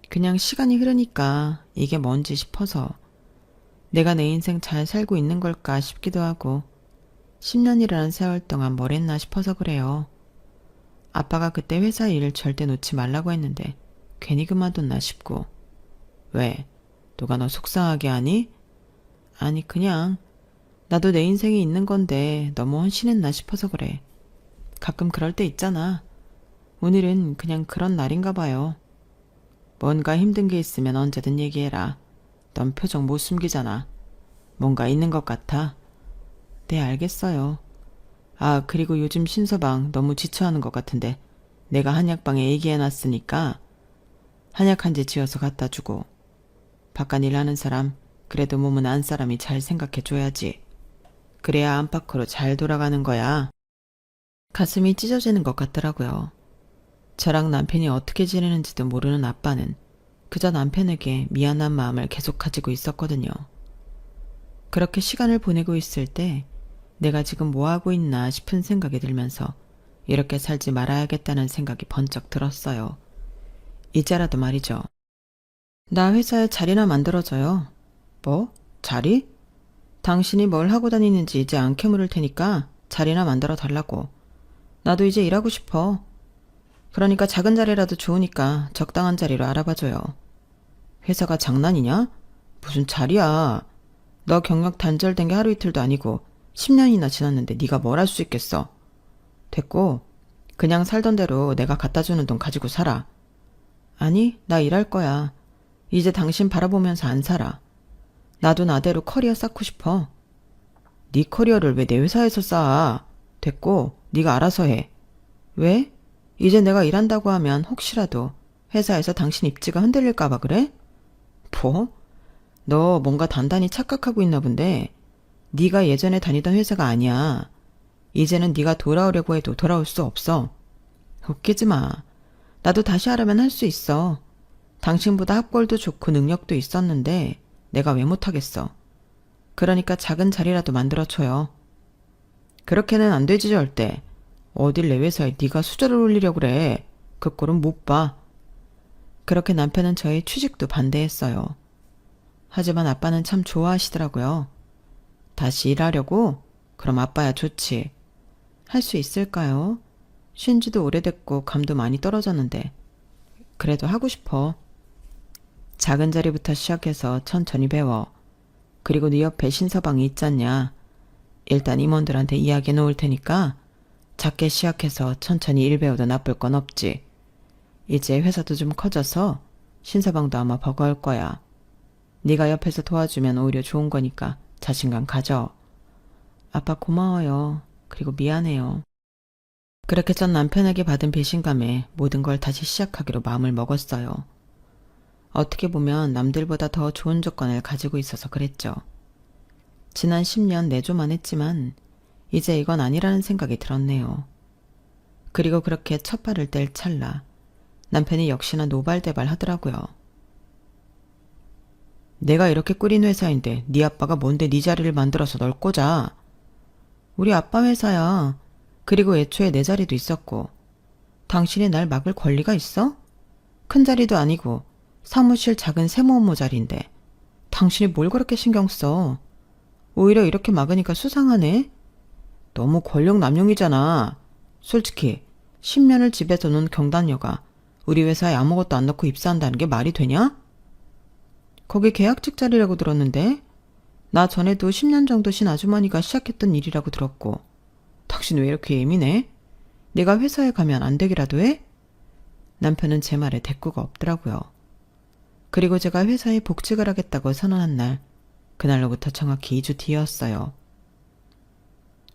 그냥 시간이 흐르니까 이게 뭔지 싶어서. 내가 내 인생 잘 살고 있는 걸까 싶기도 하고 10년이라는 세월 동안 뭘 했나 싶어서 그래요. 아빠가 그때 회사 일을 절대 놓지 말라고 했는데 괜히 그만뒀나 싶고. 왜? 누가 너 속상하게 하니? 아니 그냥 나도 내 인생이 있는 건데 너무 헌신했나 싶어서 그래. 가끔 그럴 때 있잖아. 오늘은 그냥 그런 날인가 봐요. 뭔가 힘든 게 있으면 언제든 얘기해라. 넌 표정 못 숨기잖아. 뭔가 있는 것 같아. 네, 알겠어요. 아, 그리고 요즘 신서방 너무 지쳐하는 것 같은데 내가 한약방에 얘기해놨으니까 한약 한 제 지어서 갖다 주고. 바깥일 하는 사람, 그래도 몸은 안 사람이 잘 생각해줘야지. 그래야 안팎으로 잘 돌아가는 거야. 가슴이 찢어지는 것 같더라고요. 저랑 남편이 어떻게 지내는지도 모르는 아빠는 그저 남편에게 미안한 마음을 계속 가지고 있었거든요. 그렇게 시간을 보내고 있을 때 내가 지금 뭐하고 있나 싶은 생각이 들면서 이렇게 살지 말아야겠다는 생각이 번쩍 들었어요. 이제라도 말이죠. 나 회사에 자리나 만들어줘요. 뭐? 자리? 당신이 뭘 하고 다니는지 이제 안 캐물을 테니까 자리나 만들어 달라고. 나도 이제 일하고 싶어. 그러니까 작은 자리라도 좋으니까 적당한 자리로 알아봐줘요. 회사가 장난이냐? 무슨 자리야. 너 경력 단절된 게 하루 이틀도 아니고 10년이나 지났는데 네가 뭘 할 수 있겠어. 됐고 그냥 살던 대로 내가 갖다 주는 돈 가지고 살아. 아니, 나 일할 거야. 이제 당신 바라보면서 안 살아. 나도 나대로 커리어 쌓고 싶어. 네 커리어를 왜 내 회사에서 쌓아. 됐고 네가 알아서 해. 왜? 이제 내가 일한다고 하면 혹시라도 회사에서 당신 입지가 흔들릴까 봐 그래? 뭐? 너 뭔가 단단히 착각하고 있나 본데 네가 예전에 다니던 회사가 아니야. 이제는 네가 돌아오려고 해도 돌아올 수 없어. 웃기지 마. 나도 다시 하려면 할 수 있어. 당신보다 학벌도 좋고 능력도 있었는데 내가 왜 못하겠어. 그러니까 작은 자리라도 만들어줘요. 그렇게는 안 되지 절대. 어딜 내 회사에 네가 수저를 올리려고 그래. 그 꼴은 못 봐. 그렇게 남편은 저의 취직도 반대했어요. 하지만 아빠는 참 좋아하시더라고요. 다시 일하려고? 그럼 아빠야 좋지. 할 수 있을까요? 쉰 지도 오래됐고 감도 많이 떨어졌는데 그래도 하고 싶어. 작은 자리부터 시작해서 천천히 배워. 그리고 네 옆에 신서방이 있잖냐. 일단 임원들한테 이야기해 놓을 테니까 작게 시작해서 천천히 일 배워도 나쁠 건 없지. 이제 회사도 좀 커져서 신서방도 아마 버거울 거야. 네가 옆에서 도와주면 오히려 좋은 거니까 자신감 가져. 아빠 고마워요. 그리고 미안해요. 그렇게 전 남편에게 받은 배신감에 모든 걸 다시 시작하기로 마음을 먹었어요. 어떻게 보면 남들보다 더 좋은 조건을 가지고 있어서 그랬죠. 지난 10년 내조만 했지만 이제 이건 아니라는 생각이 들었네요. 그리고 그렇게 첫 발을 뗄 찰나 남편이 역시나 노발대발 하더라고요. 내가 이렇게 꿀인 회사인데 네 아빠가 뭔데 네 자리를 만들어서 널 꽂아. 우리 아빠 회사야. 그리고 애초에 내 자리도 있었고. 당신이 날 막을 권리가 있어? 큰 자리도 아니고 사무실 작은 세모모 자리인데 당신이 뭘 그렇게 신경 써? 오히려 이렇게 막으니까 수상하네? 너무 권력 남용이잖아. 솔직히 10년을 집에서 논 경단녀가 우리 회사에 아무것도 안 넣고 입사한다는 게 말이 되냐? 거기 계약직 자리라고 들었는데 나 전에도 10년 정도 신 아주머니가 시작했던 일이라고 들었고 당신 왜 이렇게 예민해? 내가 회사에 가면 안 되기라도 해? 남편은 제 말에 대꾸가 없더라고요. 그리고 제가 회사에 복직을 하겠다고 선언한 날 그날로부터 정확히 2주 뒤였어요.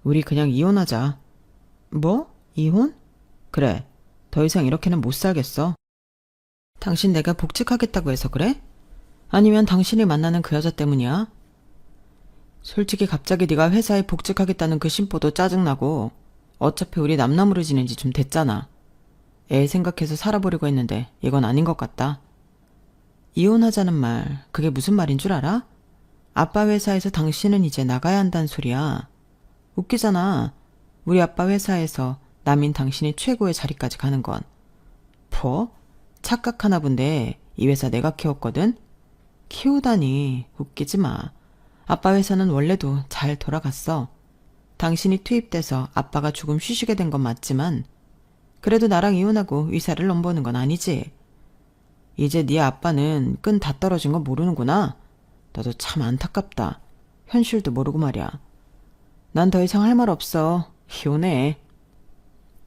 우리 그냥 이혼하자. 뭐? 이혼? 그래. 더 이상 이렇게는 못 살겠어. 당신 내가 복직하겠다고 해서 그래? 아니면 당신이 만나는 그 여자 때문이야? 솔직히 갑자기 네가 회사에 복직하겠다는 그 심보도 짜증나고 어차피 우리 남남으로 지낸 지 좀 됐잖아. 애 생각해서 살아보려고 했는데 이건 아닌 것 같다. 이혼하자는 말 그게 무슨 말인 줄 알아? 아빠 회사에서 당신은 이제 나가야 한다는 소리야. 웃기잖아. 우리 아빠 회사에서 남인 당신이 최고의 자리까지 가는 건. 뭐? 착각하나 본데 이 회사 내가 키웠거든? 키우다니 웃기지 마. 아빠 회사는 원래도 잘 돌아갔어. 당신이 투입돼서 아빠가 조금 쉬시게 된 건 맞지만 그래도 나랑 이혼하고 위사를 넘보는 건 아니지. 이제 네 아빠는 끈 다 떨어진 거 모르는구나. 너도 참 안타깝다. 현실도 모르고 말이야. 난 더 이상 할 말 없어. 이혼해.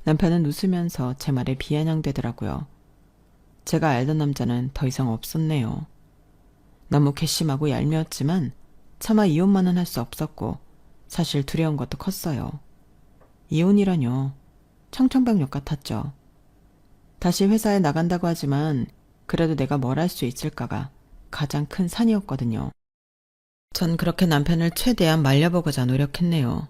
남편은 웃으면서 제 말에 비아냥대더라고요. 제가 알던 남자는 더 이상 없었네요. 너무 괘씸하고 얄미웠지만 차마 이혼만은 할 수 없었고 사실 두려운 것도 컸어요. 이혼이라뇨. 청천벽력 같았죠. 다시 회사에 나간다고 하지만 그래도 내가 뭘 할 수 있을까가 가장 큰 산이었거든요. 전 그렇게 남편을 최대한 말려보고자 노력했네요.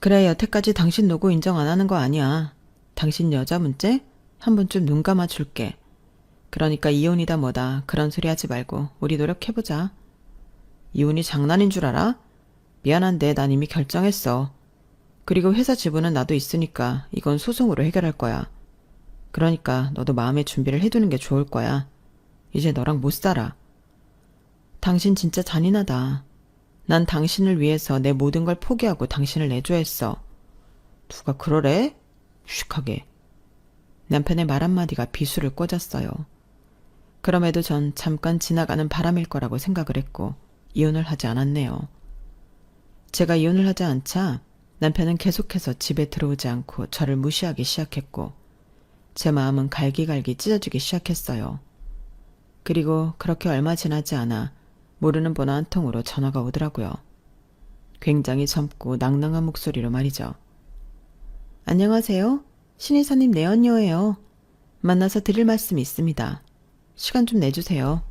그래, 여태까지 당신 노고 인정 안 하는 거 아니야. 당신 여자 문제? 한 번쯤 눈 감아줄게. 그러니까 이혼이다 뭐다 그런 소리 하지 말고 우리 노력해보자. 이혼이 장난인 줄 알아? 미안한데 난 이미 결정했어. 그리고 회사 지분은 나도 있으니까 이건 소송으로 해결할 거야. 그러니까 너도 마음의 준비를 해두는 게 좋을 거야. 이제 너랑 못 살아. 당신 진짜 잔인하다. 난 당신을 위해서 내 모든 걸 포기하고 당신을 내조했어. 누가 그러래? 슉하게. 남편의 말 한마디가 비수를 꽂았어요. 그럼에도 전 잠깐 지나가는 바람일 거라고 생각을 했고 이혼을 하지 않았네요. 제가 이혼을 하지 않자 남편은 계속해서 집에 들어오지 않고 저를 무시하기 시작했고 제 마음은 갈기갈기 찢어지기 시작했어요. 그리고 그렇게 얼마 지나지 않아 모르는 번호 한 통으로 전화가 오더라고요. 굉장히 젊고 낭낭한 목소리로 말이죠. 안녕하세요. 신이사님 내언녀예요. 만나서 드릴 말씀이 있습니다. 시간 좀 내주세요.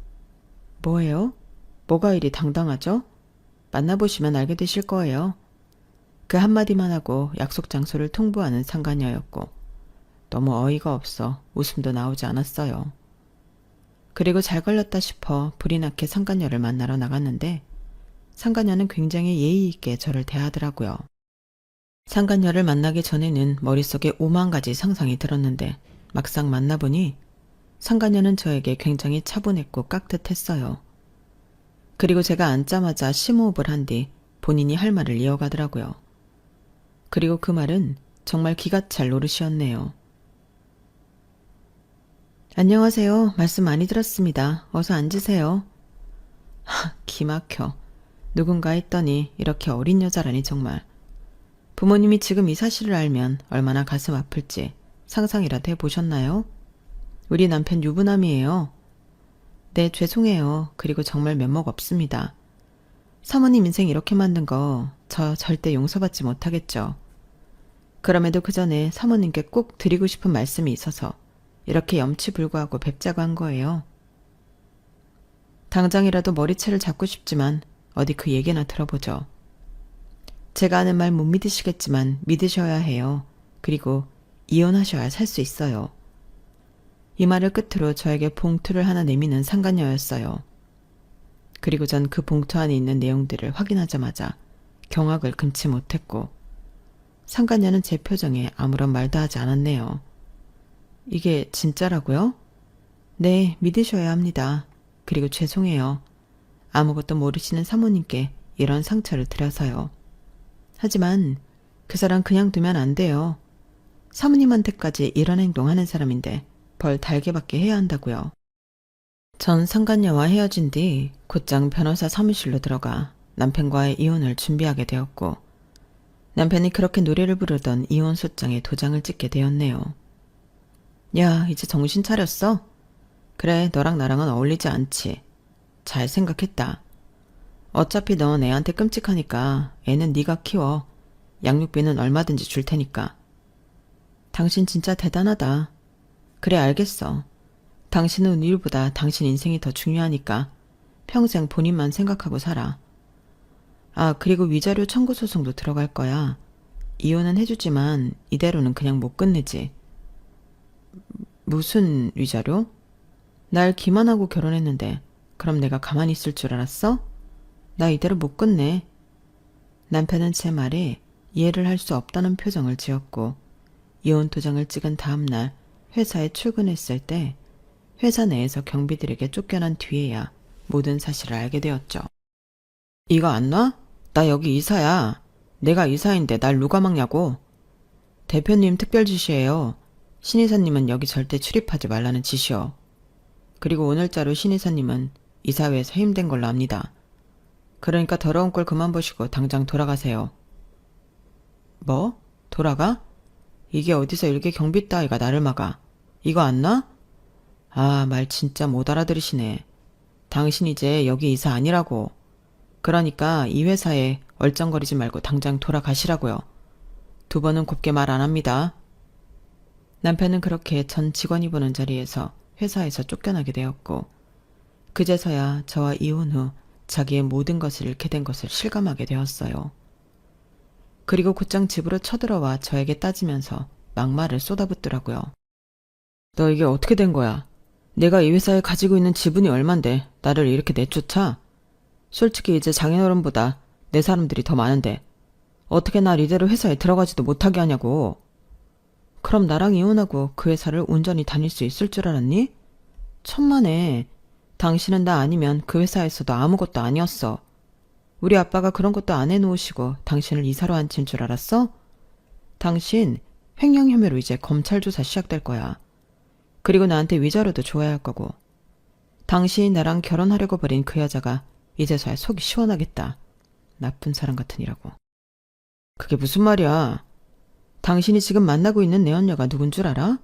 뭐예요? 뭐가 이리 당당하죠? 만나보시면 알게 되실 거예요. 그 한마디만 하고 약속 장소를 통보하는 상간녀였고 너무 어이가 없어 웃음도 나오지 않았어요. 그리고 잘 걸렸다 싶어 불이 나게 상간녀를 만나러 나갔는데 상간녀는 굉장히 예의 있게 저를 대하더라고요. 상간녀를 만나기 전에는 머릿속에 5만 가지 상상이 들었는데 막상 만나보니 상간녀는 저에게 굉장히 차분했고 깍듯했어요. 그리고 제가 앉자마자 심호흡을 한 뒤 본인이 할 말을 이어가더라고요. 그리고 그 말은 정말 기가 찰 노릇이었네요. 안녕하세요. 말씀 많이 들었습니다. 어서 앉으세요. 기막혀. 누군가 했더니 이렇게 어린 여자라니 정말. 부모님이 지금 이 사실을 알면 얼마나 가슴 아플지 상상이라도 해보셨나요? 우리 남편 유부남이에요. 네, 죄송해요. 그리고 정말 면목 없습니다. 사모님 인생 이렇게 만든 거 저 절대 용서받지 못하겠죠. 그럼에도 그 전에 사모님께 꼭 드리고 싶은 말씀이 있어서 이렇게 염치불구하고 뵙자고 한 거예요. 당장이라도 머리채를 잡고 싶지만 어디 그 얘기나 들어보죠. 제가 하는 말 못 믿으시겠지만 믿으셔야 해요. 그리고 이혼하셔야 살 수 있어요. 이 말을 끝으로 저에게 봉투를 하나 내미는 상간녀였어요. 그리고 전 그 봉투 안에 있는 내용들을 확인하자마자 경악을 금치 못했고 상간녀는 제 표정에 아무런 말도 하지 않았네요. 이게 진짜라고요? 네, 믿으셔야 합니다. 그리고 죄송해요. 아무것도 모르시는 사모님께 이런 상처를 드려서요. 하지만 그 사람 그냥 두면 안 돼요. 사모님한테까지 이런 행동하는 사람인데 벌 달게 받게 해야 한다고요. 전 상간녀와 헤어진 뒤 곧장 변호사 사무실로 들어가 남편과의 이혼을 준비하게 되었고 남편이 그렇게 노래를 부르던 이혼 소장에 도장을 찍게 되었네요. 야, 이제 정신 차렸어? 그래, 너랑 나랑은 어울리지 않지. 잘 생각했다. 어차피 넌 애한테 끔찍하니까 애는 네가 키워. 양육비는 얼마든지 줄 테니까. 당신 진짜 대단하다. 그래, 알겠어. 당신은 우리보다 당신 인생이 더 중요하니까 평생 본인만 생각하고 살아. 아, 그리고 위자료 청구 소송도 들어갈 거야. 이혼은 해주지만 이대로는 그냥 못 끝내지. 무슨 위자료? 날 기만하고 결혼했는데 그럼 내가 가만히 있을 줄 알았어? 나 이대로 못 끝내. 남편은 제 말에 이해를 할 수 없다는 표정을 지었고 이혼 도장을 찍은 다음 날 회사에 출근했을 때 회사 내에서 경비들에게 쫓겨난 뒤에야 모든 사실을 알게 되었죠. 이거 안 놔? 나 여기 이사야. 내가 이사인데 날 누가 막냐고. 대표님 특별 지시예요. 신이사님은 여기 절대 출입하지 말라는 지시요. 그리고 오늘자로 신이사님은 이사회에서 해임된 걸로 압니다. 그러니까 더러운 꼴 그만 보시고 당장 돌아가세요. 뭐? 돌아가? 이게 어디서 일개 경비 따위가 나를 막아. 이거 안 놔? 아, 말 진짜 못 알아들으시네. 당신 이제 여기 이사 아니라고. 그러니까 이 회사에 얼쩡거리지 말고 당장 돌아가시라고요. 두 번은 곱게 말 안 합니다. 남편은 그렇게 전 직원이 보는 자리에서 회사에서 쫓겨나게 되었고 그제서야 저와 이혼 후 자기의 모든 것을 잃게 된 것을 실감하게 되었어요. 그리고 곧장 집으로 쳐들어와 저에게 따지면서 막말을 쏟아붓더라고요. 너 이게 어떻게 된 거야? 내가 이 회사에 가지고 있는 지분이 얼만데 나를 이렇게 내쫓아? 솔직히 이제 장인어른보다 내 사람들이 더 많은데 어떻게 날 이대로 회사에 들어가지도 못하게 하냐고. 그럼 나랑 이혼하고 그 회사를 온전히 다닐 수 있을 줄 알았니? 천만에. 당신은 나 아니면 그 회사에서도 아무것도 아니었어. 우리 아빠가 그런 것도 안 해놓으시고 당신을 이사로 앉힌 줄 알았어? 당신 횡령 혐의로 이제 검찰 조사 시작될 거야. 그리고 나한테 위자료도 줘야 할 거고. 당신이 나랑 결혼하려고 버린 그 여자가 이제서야 속이 시원하겠다. 나쁜 사람 같으니라고. 그게 무슨 말이야? 당신이 지금 만나고 있는 내 언녀가 누군 줄 알아?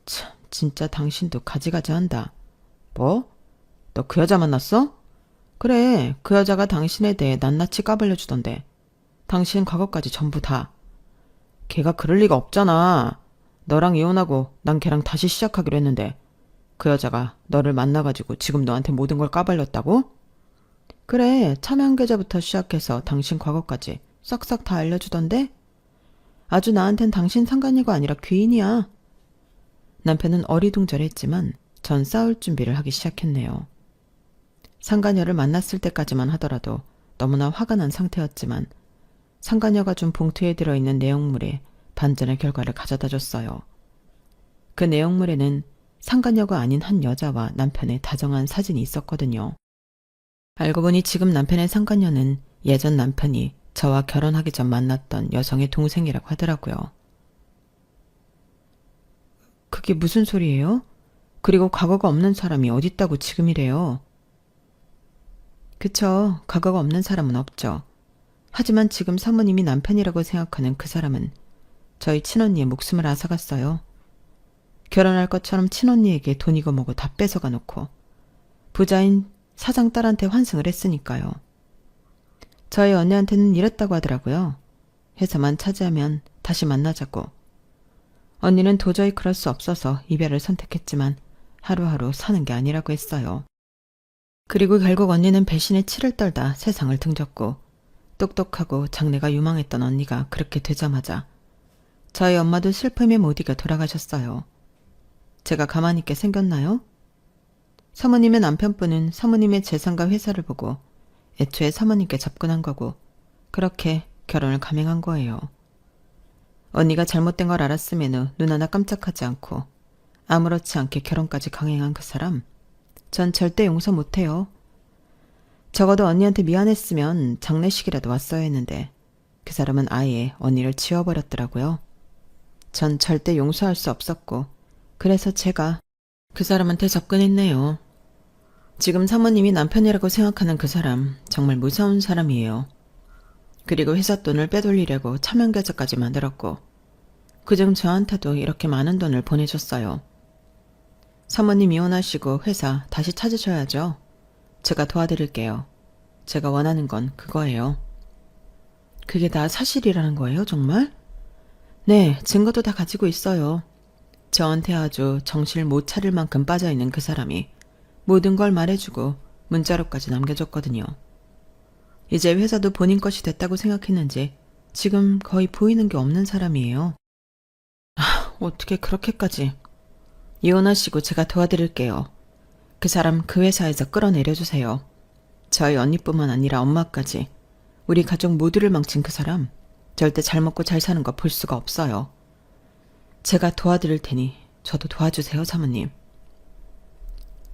참, 진짜 당신도 가지가지 한다. 뭐? 너 그 여자 만났어? 그래, 그 여자가 당신에 대해 낱낱이 까발려주던데. 당신 과거까지 전부 다. 걔가 그럴 리가 없잖아. 너랑 이혼하고 난 걔랑 다시 시작하기로 했는데 그 여자가 너를 만나가지고 지금 너한테 모든 걸 까발렸다고? 그래, 참여한 계좌부터 시작해서 당신 과거까지 싹싹 다 알려주던데? 아주 나한텐 당신 상간녀가 아니라 귀인이야. 남편은 어리둥절했지만 전 싸울 준비를 하기 시작했네요. 상간녀를 만났을 때까지만 하더라도 너무나 화가 난 상태였지만 상간녀가 준 봉투에 들어있는 내용물에 반전의 결과를 가져다 줬어요. 그 내용물에는 상간녀가 아닌 한 여자와 남편의 다정한 사진이 있었거든요. 알고 보니 지금 남편의 상간녀는 예전 남편이 저와 결혼하기 전 만났던 여성의 동생이라고 하더라고요. 그게 무슨 소리예요? 그리고 과거가 없는 사람이 어딨다고 지금이래요. 그쵸, 과거가 없는 사람은 없죠. 하지만 지금 사모님이 남편이라고 생각하는 그 사람은 저희 친언니의 목숨을 앗아갔어요. 결혼할 것처럼 친언니에게 돈이고 뭐고 다 뺏어가 놓고 부자인 사장 딸한테 환승을 했으니까요. 저희 언니한테는 이랬다고 하더라고요. 회사만 차지하면 다시 만나자고. 언니는 도저히 그럴 수 없어서 이별을 선택했지만 하루하루 사는 게 아니라고 했어요. 그리고 결국 언니는 배신의 치를 떨다 세상을 등졌고 똑똑하고 장래가 유망했던 언니가 그렇게 되자마자 저희 엄마도 슬픔에 못 이겨 돌아가셨어요. 제가 가만히 있게 생겼나요? 사모님의 남편분은 사모님의 재산과 회사를 보고 애초에 사모님께 접근한 거고 그렇게 결혼을 감행한 거예요. 언니가 잘못된 걸 알았으면 눈 하나 깜짝하지 않고 아무렇지 않게 결혼까지 강행한 그 사람, 전 절대 용서 못해요. 적어도 언니한테 미안했으면 장례식이라도 왔어야 했는데 그 사람은 아예 언니를 지워버렸더라고요. 전 절대 용서할 수 없었고 그래서 제가 그 사람한테 접근했네요. 지금 사모님이 남편이라고 생각하는 그 사람 정말 무서운 사람이에요. 그리고 회사 돈을 빼돌리려고 차명계좌까지 만들었고 그중 저한테도 이렇게 많은 돈을 보내줬어요. 사모님 이혼하시고 회사 다시 찾으셔야죠. 제가 도와드릴게요. 제가 원하는 건 그거예요. 그게 다 사실이라는 거예요, 정말? 네, 증거도 다 가지고 있어요. 저한테 아주 정신을 못 차릴 만큼 빠져있는 그 사람이 모든 걸 말해주고 문자로까지 남겨줬거든요. 이제 회사도 본인 것이 됐다고 생각했는지 지금 거의 보이는 게 없는 사람이에요. 어떻게 그렇게까지. 이혼하시고 제가 도와드릴게요. 그 사람 그 회사에서 끌어내려주세요. 저희 언니뿐만 아니라 엄마까지 우리 가족 모두를 망친 그 사람 절대 잘 먹고 잘 사는 거 볼 수가 없어요. 제가 도와드릴 테니 저도 도와주세요, 사모님.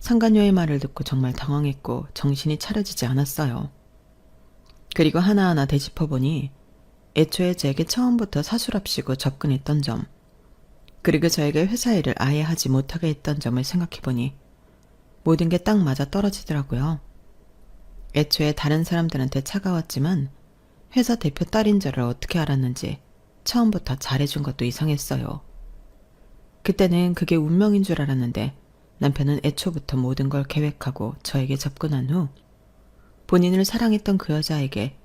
상간녀의 말을 듣고 정말 당황했고 정신이 차려지지 않았어요. 그리고 하나하나 되짚어보니 애초에 제게 처음부터 사수랍시고 접근했던 점, 그리고 저에게 회사 일을 아예 하지 못하게 했던 점을 생각해보니 모든 게 딱 맞아 떨어지더라고요. 애초에 다른 사람들한테 차가웠지만 회사 대표 딸인 줄을 어떻게 알았는지 처음부터 잘해준 것도 이상했어요. 그때는 그게 운명인 줄 알았는데 남편은 애초부터 모든 걸 계획하고 저에게 접근한 후 본인을 사랑했던 그 여자에게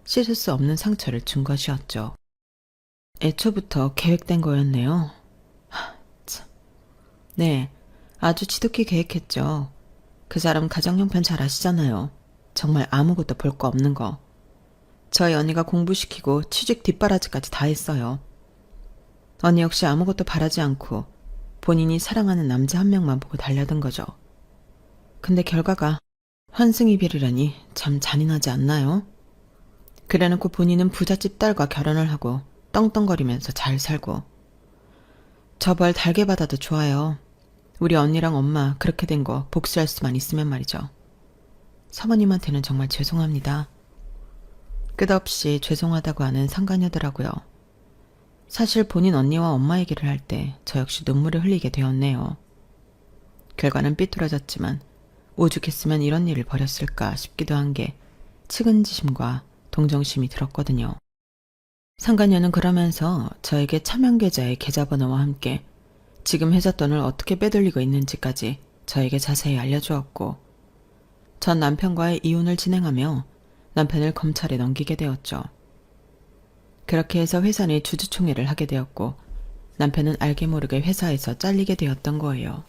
씻을 수 없는 상처를 준 것이었죠. 애초부터 계획된 거였네요. 참. 네, 아주 지독히 계획했죠. 그 사람 가정 형편 잘 아시잖아요. 정말 아무것도 볼 거 없는 거. 저희 언니가 공부시키고 취직 뒷바라지까지 다 했어요. 언니 역시 아무것도 바라지 않고 본인이 사랑하는 남자 한 명만 보고 달려든 거죠. 근데 결과가 환승이별이라니 참 잔인하지 않나요? 그래놓고 본인은 부잣집 딸과 결혼을 하고 떵떵거리면서 잘 살고. 저 벌 달게 받아도 좋아요. 우리 언니랑 엄마 그렇게 된 거 복수할 수만 있으면 말이죠. 사모님한테는 정말 죄송합니다. 끝없이 죄송하다고 하는 상간녀더라고요. 사실 본인 언니와 엄마 얘기를 할 때 저 역시 눈물을 흘리게 되었네요. 결과는 삐뚤어졌지만 오죽했으면 이런 일을 벌였을까 싶기도 한 게 측은지심과 동정심이 들었거든요. 상간녀는 그러면서 저에게 차명계좌의 계좌번호와 함께 지금 회사 돈을 어떻게 빼돌리고 있는지까지 저에게 자세히 알려주었고 전 남편과의 이혼을 진행하며 남편을 검찰에 넘기게 되었죠. 그렇게 해서 회사 내 주주총회를 하게 되었고 남편은 알게 모르게 회사에서 잘리게 되었던 거예요.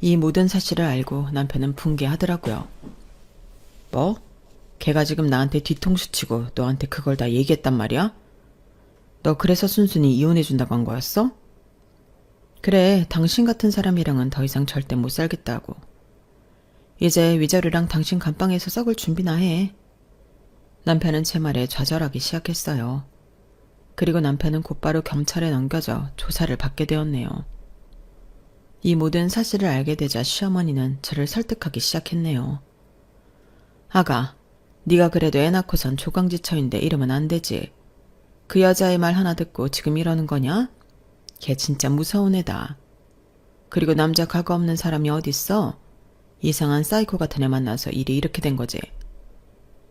이 모든 사실을 알고 남편은 붕괴하더라고요. 뭐? 걔가 지금 나한테 뒤통수 치고 너한테 그걸 다 얘기했단 말이야? 너 그래서 순순히 이혼해준다고 한 거였어? 그래, 당신 같은 사람이랑은 더 이상 절대 못 살겠다고. 이제 위자료랑 당신 감방에서 썩을 준비나 해. 남편은 제 말에 좌절하기 시작했어요. 그리고 남편은 곧바로 경찰에 넘겨져 조사를 받게 되었네요. 이 모든 사실을 알게 되자 시어머니는 저를 설득하기 시작했네요. 아가, 네가 그래도 애 낳고선 조강지처인데 이러면 안 되지. 그 여자의 말 하나 듣고 지금 이러는 거냐? 걔 진짜 무서운 애다. 그리고 남자 각오 없는 사람이 어딨어? 이상한 사이코 같은 애 만나서 일이 이렇게 된 거지.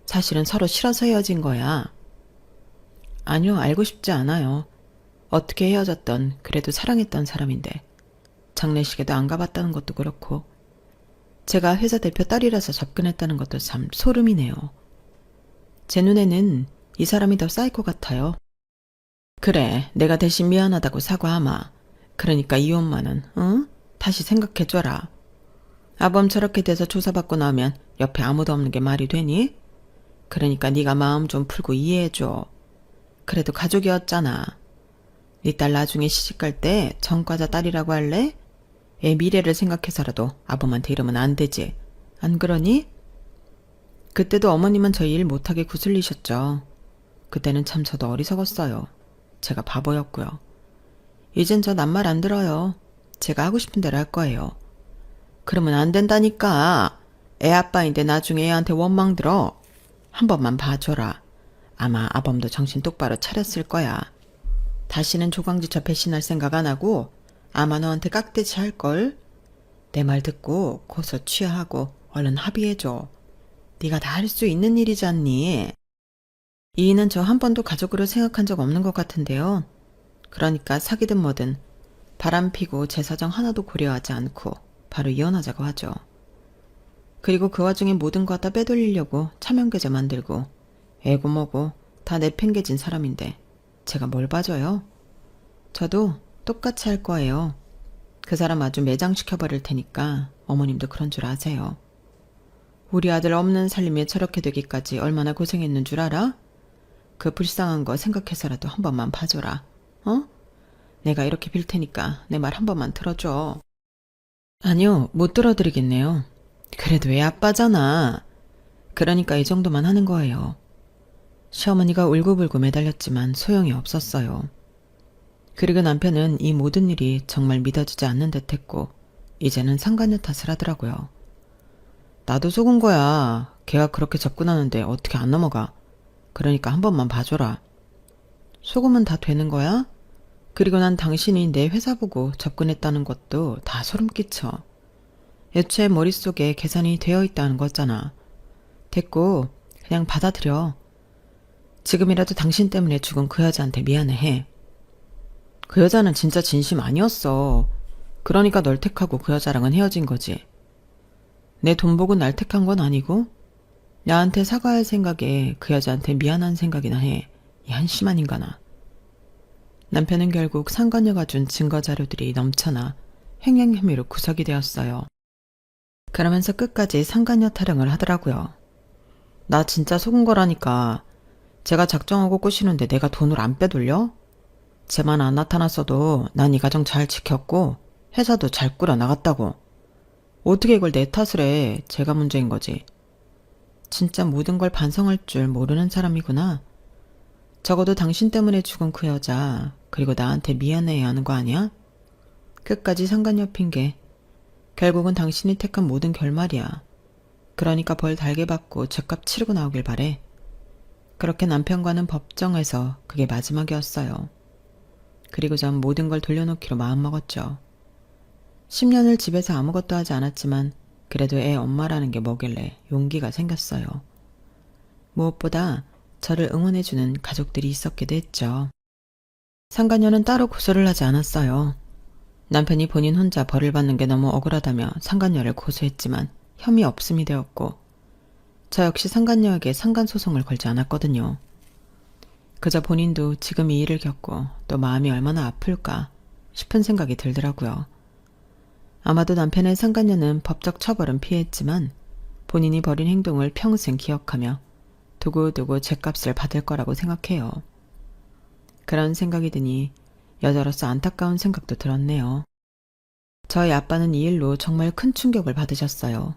사실은 서로 싫어서 헤어진 거야. 아니요, 알고 싶지 않아요. 어떻게 헤어졌던 그래도 사랑했던 사람인데 장례식에도 안 가봤다는 것도 그렇고 제가 회사 대표 딸이라서 접근했다는 것도 참 소름이네요. 제 눈에는 이 사람이 더 사이코 같아요. 그래, 내가 대신 미안하다고 사과하마. 그러니까 이 엄마는, 응? 다시 생각해줘라. 아범 저렇게 돼서 조사받고 나면 옆에 아무도 없는 게 말이 되니? 그러니까 네가 마음 좀 풀고 이해해줘. 그래도 가족이었잖아. 네 딸 나중에 시집갈 때 전과자 딸이라고 할래? 애 미래를 생각해서라도 아범한테 이러면 안 되지. 안 그러니? 그때도 어머님은 저희 일 못하게 구슬리셨죠. 그때는 참 저도 어리석었어요. 제가 바보였고요. 이젠 저 낱말 안 들어요. 제가 하고 싶은 대로 할 거예요. 그러면 안 된다니까. 애 아빠인데 나중에 애한테 원망 들어. 한 번만 봐줘라. 아마 아범도 정신 똑바로 차렸을 거야. 다시는 조광지처 배신할 생각 안 하고 아마 너한테 깍대치 할걸. 내 말 듣고 고소 취하하고 얼른 합의해줘. 네가 다 할 수 있는 일이잖니. 이인은 저 한 번도 가족으로 생각한 적 없는 것 같은데요. 그러니까 사귀든 뭐든 바람피고 제 사정 하나도 고려하지 않고 바로 이혼하자고 하죠. 그리고 그 와중에 모든 거 다 빼돌리려고 차명계좌 만들고 애고 뭐고 다 내팽개진 사람인데 제가 뭘 봐줘요? 저도 똑같이 할 거예요. 그 사람 아주 매장시켜버릴 테니까 어머님도 그런 줄 아세요. 우리 아들 없는 살림에 저렇게 되기까지 얼마나 고생했는 줄 알아? 그 불쌍한 거 생각해서라도 한 번만 봐줘라. 어? 내가 이렇게 빌 테니까 내 말 한 번만 들어줘. 아니요, 못 들어드리겠네요. 그래도 애 아빠잖아. 그러니까 이 정도만 하는 거예요. 시어머니가 울고불고 매달렸지만 소용이 없었어요. 그리고 남편은 이 모든 일이 정말 믿어지지 않는 듯 했고 이제는 상간녀 탓을 하더라고요. 나도 속은 거야. 걔가 그렇게 접근하는데 어떻게 안 넘어가. 그러니까 한 번만 봐줘라. 속으면 다 되는 거야? 그리고 난 당신이 내 회사 보고 접근했다는 것도 다 소름 끼쳐. 애초에 머릿속에 계산이 되어 있다는 거잖아. 됐고 그냥 받아들여. 지금이라도 당신 때문에 죽은 그 여자한테 미안해. 그 여자는 진짜 진심 아니었어. 그러니까 널 택하고 그 여자랑은 헤어진 거지. 내 돈 보고 날 택한 건 아니고 나한테 사과할 생각에 그 여자한테 미안한 생각이나 해. 이 한심한 인간아. 남편은 결국 상간녀가 준 증거 자료들이 넘쳐나 횡령 혐의로 구속이 되었어요. 그러면서 끝까지 상간녀 타령을 하더라고요. 나 진짜 속은 거라니까. 제가 작정하고 꼬시는데 내가 돈을 안 빼돌려? 쟤만 안 나타났어도 난 이 가정 잘 지켰고 회사도 잘 꾸려나갔다고. 어떻게 이걸 내 탓을 해. 제가 문제인 거지. 진짜 모든 걸 반성할 줄 모르는 사람이구나. 적어도 당신 때문에 죽은 그 여자 그리고 나한테 미안해야 하는 거 아니야? 끝까지 상간녀 핑계. 결국은 당신이 택한 모든 결말이야. 그러니까 벌 달게 받고 죗값 치르고 나오길 바래. 그렇게 남편과는 법정에서 그게 마지막이었어요. 그리고 전 모든 걸 돌려놓기로 마음먹었죠. 10년을 집에서 아무것도 하지 않았지만 그래도 애 엄마라는 게 뭐길래 용기가 생겼어요. 무엇보다 저를 응원해주는 가족들이 있었기도 했죠. 상간녀는 따로 고소를 하지 않았어요. 남편이 본인 혼자 벌을 받는 게 너무 억울하다며 상간녀를 고소했지만 혐의 없음이 되었고 저 역시 상간녀에게 상간소송을 걸지 않았거든요. 그저 본인도 지금 이 일을 겪고 또 마음이 얼마나 아플까 싶은 생각이 들더라고요. 아마도 남편의 상간녀는 법적 처벌은 피했지만 본인이 벌인 행동을 평생 기억하며 두고두고 죗값을 받을 거라고 생각해요. 그런 생각이 드니 여자로서 안타까운 생각도 들었네요. 저희 아빠는 이 일로 정말 큰 충격을 받으셨어요.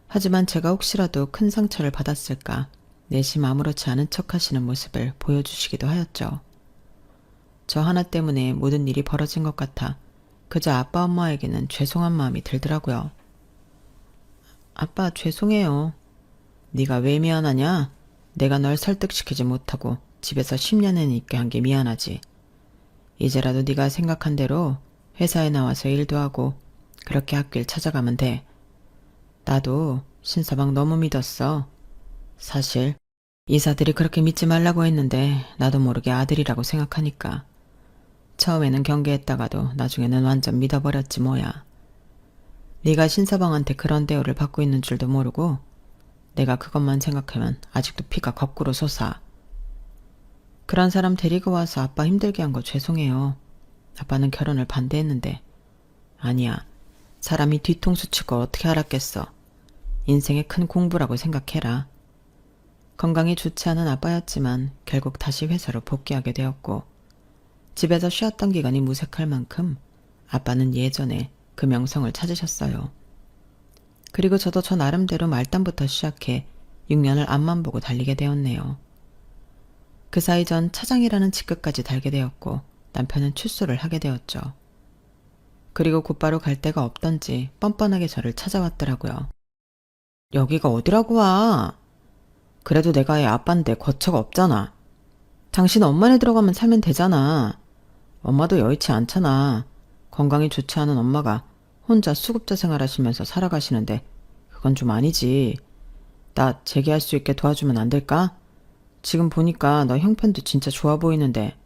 하지만 제가 혹시라도 큰 상처를 받았을까 내심 아무렇지 않은 척 하시는 모습을 보여주시기도 하였죠. 저 하나 때문에 모든 일이 벌어진 것 같아 그저 아빠 엄마에게는 죄송한 마음이 들더라고요. 아빠 죄송해요. 네가 왜 미안하냐? 내가 널 설득시키지 못하고 집에서 10년은 있게 한 게 미안하지. 이제라도 네가 생각한 대로 회사에 나와서 일도 하고 그렇게 학교를 찾아가면 돼. 나도 신서방 너무 믿었어. 사실 이사들이 그렇게 믿지 말라고 했는데 나도 모르게 아들이라고 생각하니까. 처음에는 경계했다가도 나중에는 완전 믿어버렸지 뭐야. 네가 신서방한테 그런 대우를 받고 있는 줄도 모르고 내가 그것만 생각하면 아직도 피가 거꾸로 솟아. 그런 사람 데리고 와서 아빠 힘들게 한 거 죄송해요. 아빠는 결혼을 반대했는데. 아니야. 사람이 뒤통수 치고 어떻게 알았겠어. 인생의 큰 공부라고 생각해라. 건강이 좋지 않은 아빠였지만 결국 다시 회사로 복귀하게 되었고 집에서 쉬었던 기간이 무색할 만큼 아빠는 예전에 그 명성을 찾으셨어요. 그리고 저도 저 나름대로 말단부터 시작해 6년을 앞만 보고 달리게 되었네요. 그 사이 전 차장이라는 직급까지 달게 되었고 남편은 출소를 하게 되었죠. 그리고 곧바로 갈 데가 없던지 뻔뻔하게 저를 찾아왔더라고요. 여기가 어디라고 와? 그래도 내가 애 아빠인데 거처가 없잖아. 당신 엄마네 들어가면 살면 되잖아. 엄마도 여의치 않잖아. 건강이 좋지 않은 엄마가 혼자 수급자 생활하시면서 살아가시는데 그건 좀 아니지. 나 재기할 수 있게 도와주면 안 될까? 지금 보니까 너 형편도 진짜 좋아 보이는데.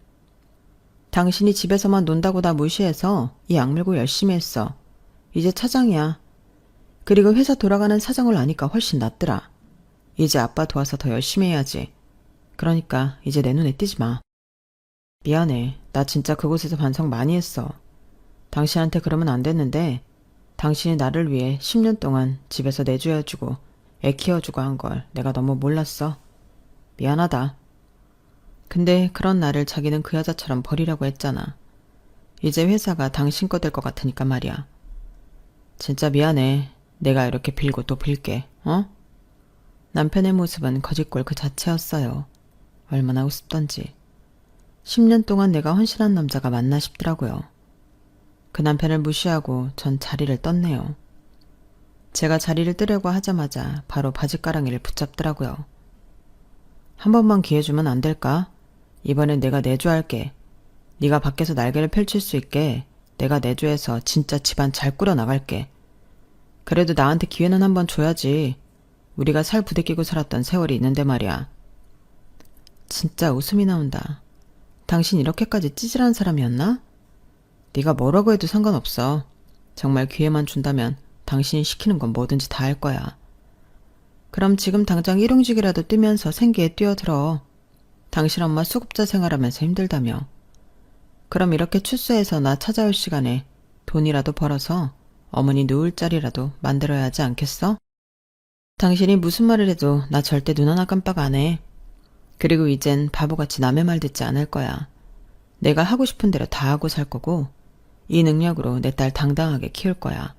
당신이 집에서만 논다고 나 무시해서 이 악물고 열심히 했어. 이제 차장이야. 그리고 회사 돌아가는 사정을 아니까 훨씬 낫더라. 이제 아빠 도와서 더 열심히 해야지. 그러니까 이제 내 눈에 띄지 마. 미안해. 나 진짜 그곳에서 반성 많이 했어. 당신한테 그러면 안 됐는데 당신이 나를 위해 10년 동안 집에서 내조해주고 애 키워주고 한 걸 내가 너무 몰랐어. 미안하다. 근데 그런 나를 자기는 그 여자처럼 버리라고 했잖아. 이제 회사가 당신 거 될 것 같으니까 말이야. 진짜 미안해. 내가 이렇게 빌고 또 빌게. 어? 남편의 모습은 거짓골 그 자체였어요. 얼마나 우습던지. 10년 동안 내가 헌신한 남자가 맞나 싶더라고요. 그 남편을 무시하고 전 자리를 떴네요. 제가 자리를 뜨려고 하자마자 바로 바지가랑이를 붙잡더라고요. 한 번만 기회 주면 안 될까? 이번엔 내가 내조할게. 네가 밖에서 날개를 펼칠 수 있게 내가 내조해서 진짜 집안 잘 꾸려나갈게. 그래도 나한테 기회는 한번 줘야지. 우리가 살 부대끼고 살았던 세월이 있는데 말이야. 진짜 웃음이 나온다. 당신 이렇게까지 찌질한 사람이었나? 네가 뭐라고 해도 상관없어. 정말 기회만 준다면 당신이 시키는 건 뭐든지 다 할 거야. 그럼 지금 당장 일용직이라도 뛰면서 생계에 뛰어들어. 당신 엄마 수급자 생활하면서 힘들다며. 그럼 이렇게 출소해서 나 찾아올 시간에 돈이라도 벌어서 어머니 누울 자리라도 만들어야 하지 않겠어? 당신이 무슨 말을 해도 나 절대 눈 하나 깜빡 안 해. 그리고 이젠 바보같이 남의 말 듣지 않을 거야. 내가 하고 싶은 대로 다 하고 살 거고 이 능력으로 내 딸 당당하게 키울 거야.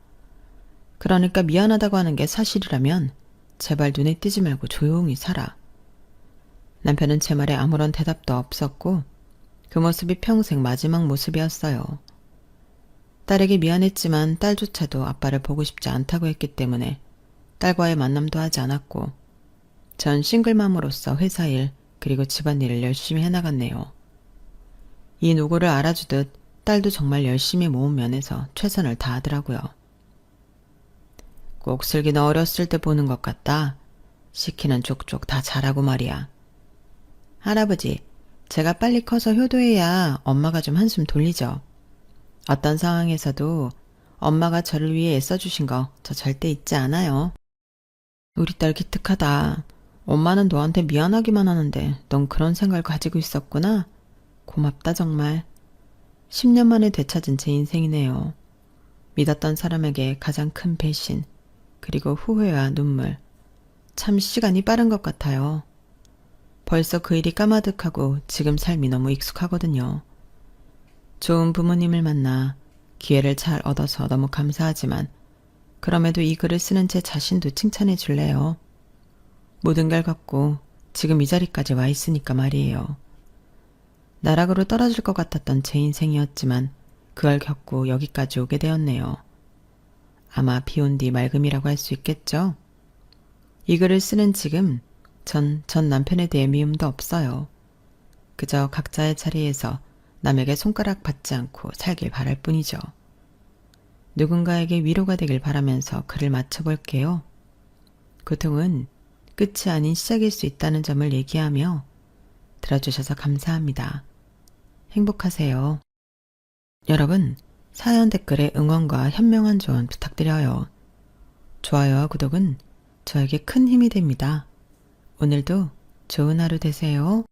그러니까 미안하다고 하는 게 사실이라면 제발 눈에 띄지 말고 조용히 살아. 남편은 제 말에 아무런 대답도 없었고 그 모습이 평생 마지막 모습이었어요. 딸에게 미안했지만 딸조차도 아빠를 보고 싶지 않다고 했기 때문에 딸과의 만남도 하지 않았고 전 싱글맘으로서 회사 일 그리고 집안일을 열심히 해나갔네요. 이 노고를 알아주듯 딸도 정말 열심히 모은 면에서 최선을 다하더라고요. 꼭 슬기는 어렸을 때 보는 것 같다. 시키는 족족 다 잘하고 말이야. 할아버지, 제가 빨리 커서 효도해야 엄마가 좀 한숨 돌리죠. 어떤 상황에서도 엄마가 저를 위해 애써주신 거 저 절대 잊지 않아요. 우리 딸 기특하다. 엄마는 너한테 미안하기만 하는데 넌 그런 생각을 가지고 있었구나. 고맙다 정말. 10년 만에 되찾은 제 인생이네요. 믿었던 사람에게 가장 큰 배신, 그리고 후회와 눈물. 참 시간이 빠른 것 같아요. 벌써 그 일이 까마득하고 지금 삶이 너무 익숙하거든요. 좋은 부모님을 만나 기회를 잘 얻어서 너무 감사하지만 그럼에도 이 글을 쓰는 제 자신도 칭찬해 줄래요. 모든 걸 갖고 지금 이 자리까지 와 있으니까 말이에요. 나락으로 떨어질 것 같았던 제 인생이었지만 그걸 겪고 여기까지 오게 되었네요. 아마 비온 뒤 맑음이라고 할 수 있겠죠? 이 글을 쓰는 지금 전 남편에 대해 미움도 없어요. 그저 각자의 자리에서 남에게 손가락 받지 않고 살길 바랄 뿐이죠. 누군가에게 위로가 되길 바라면서 글을 마쳐볼게요. 고통은 끝이 아닌 시작일 수 있다는 점을 얘기하며 들어주셔서 감사합니다. 행복하세요. 여러분, 사연 댓글에 응원과 현명한 조언 부탁드려요. 좋아요와 구독은 저에게 큰 힘이 됩니다. 오늘도 좋은 하루 되세요.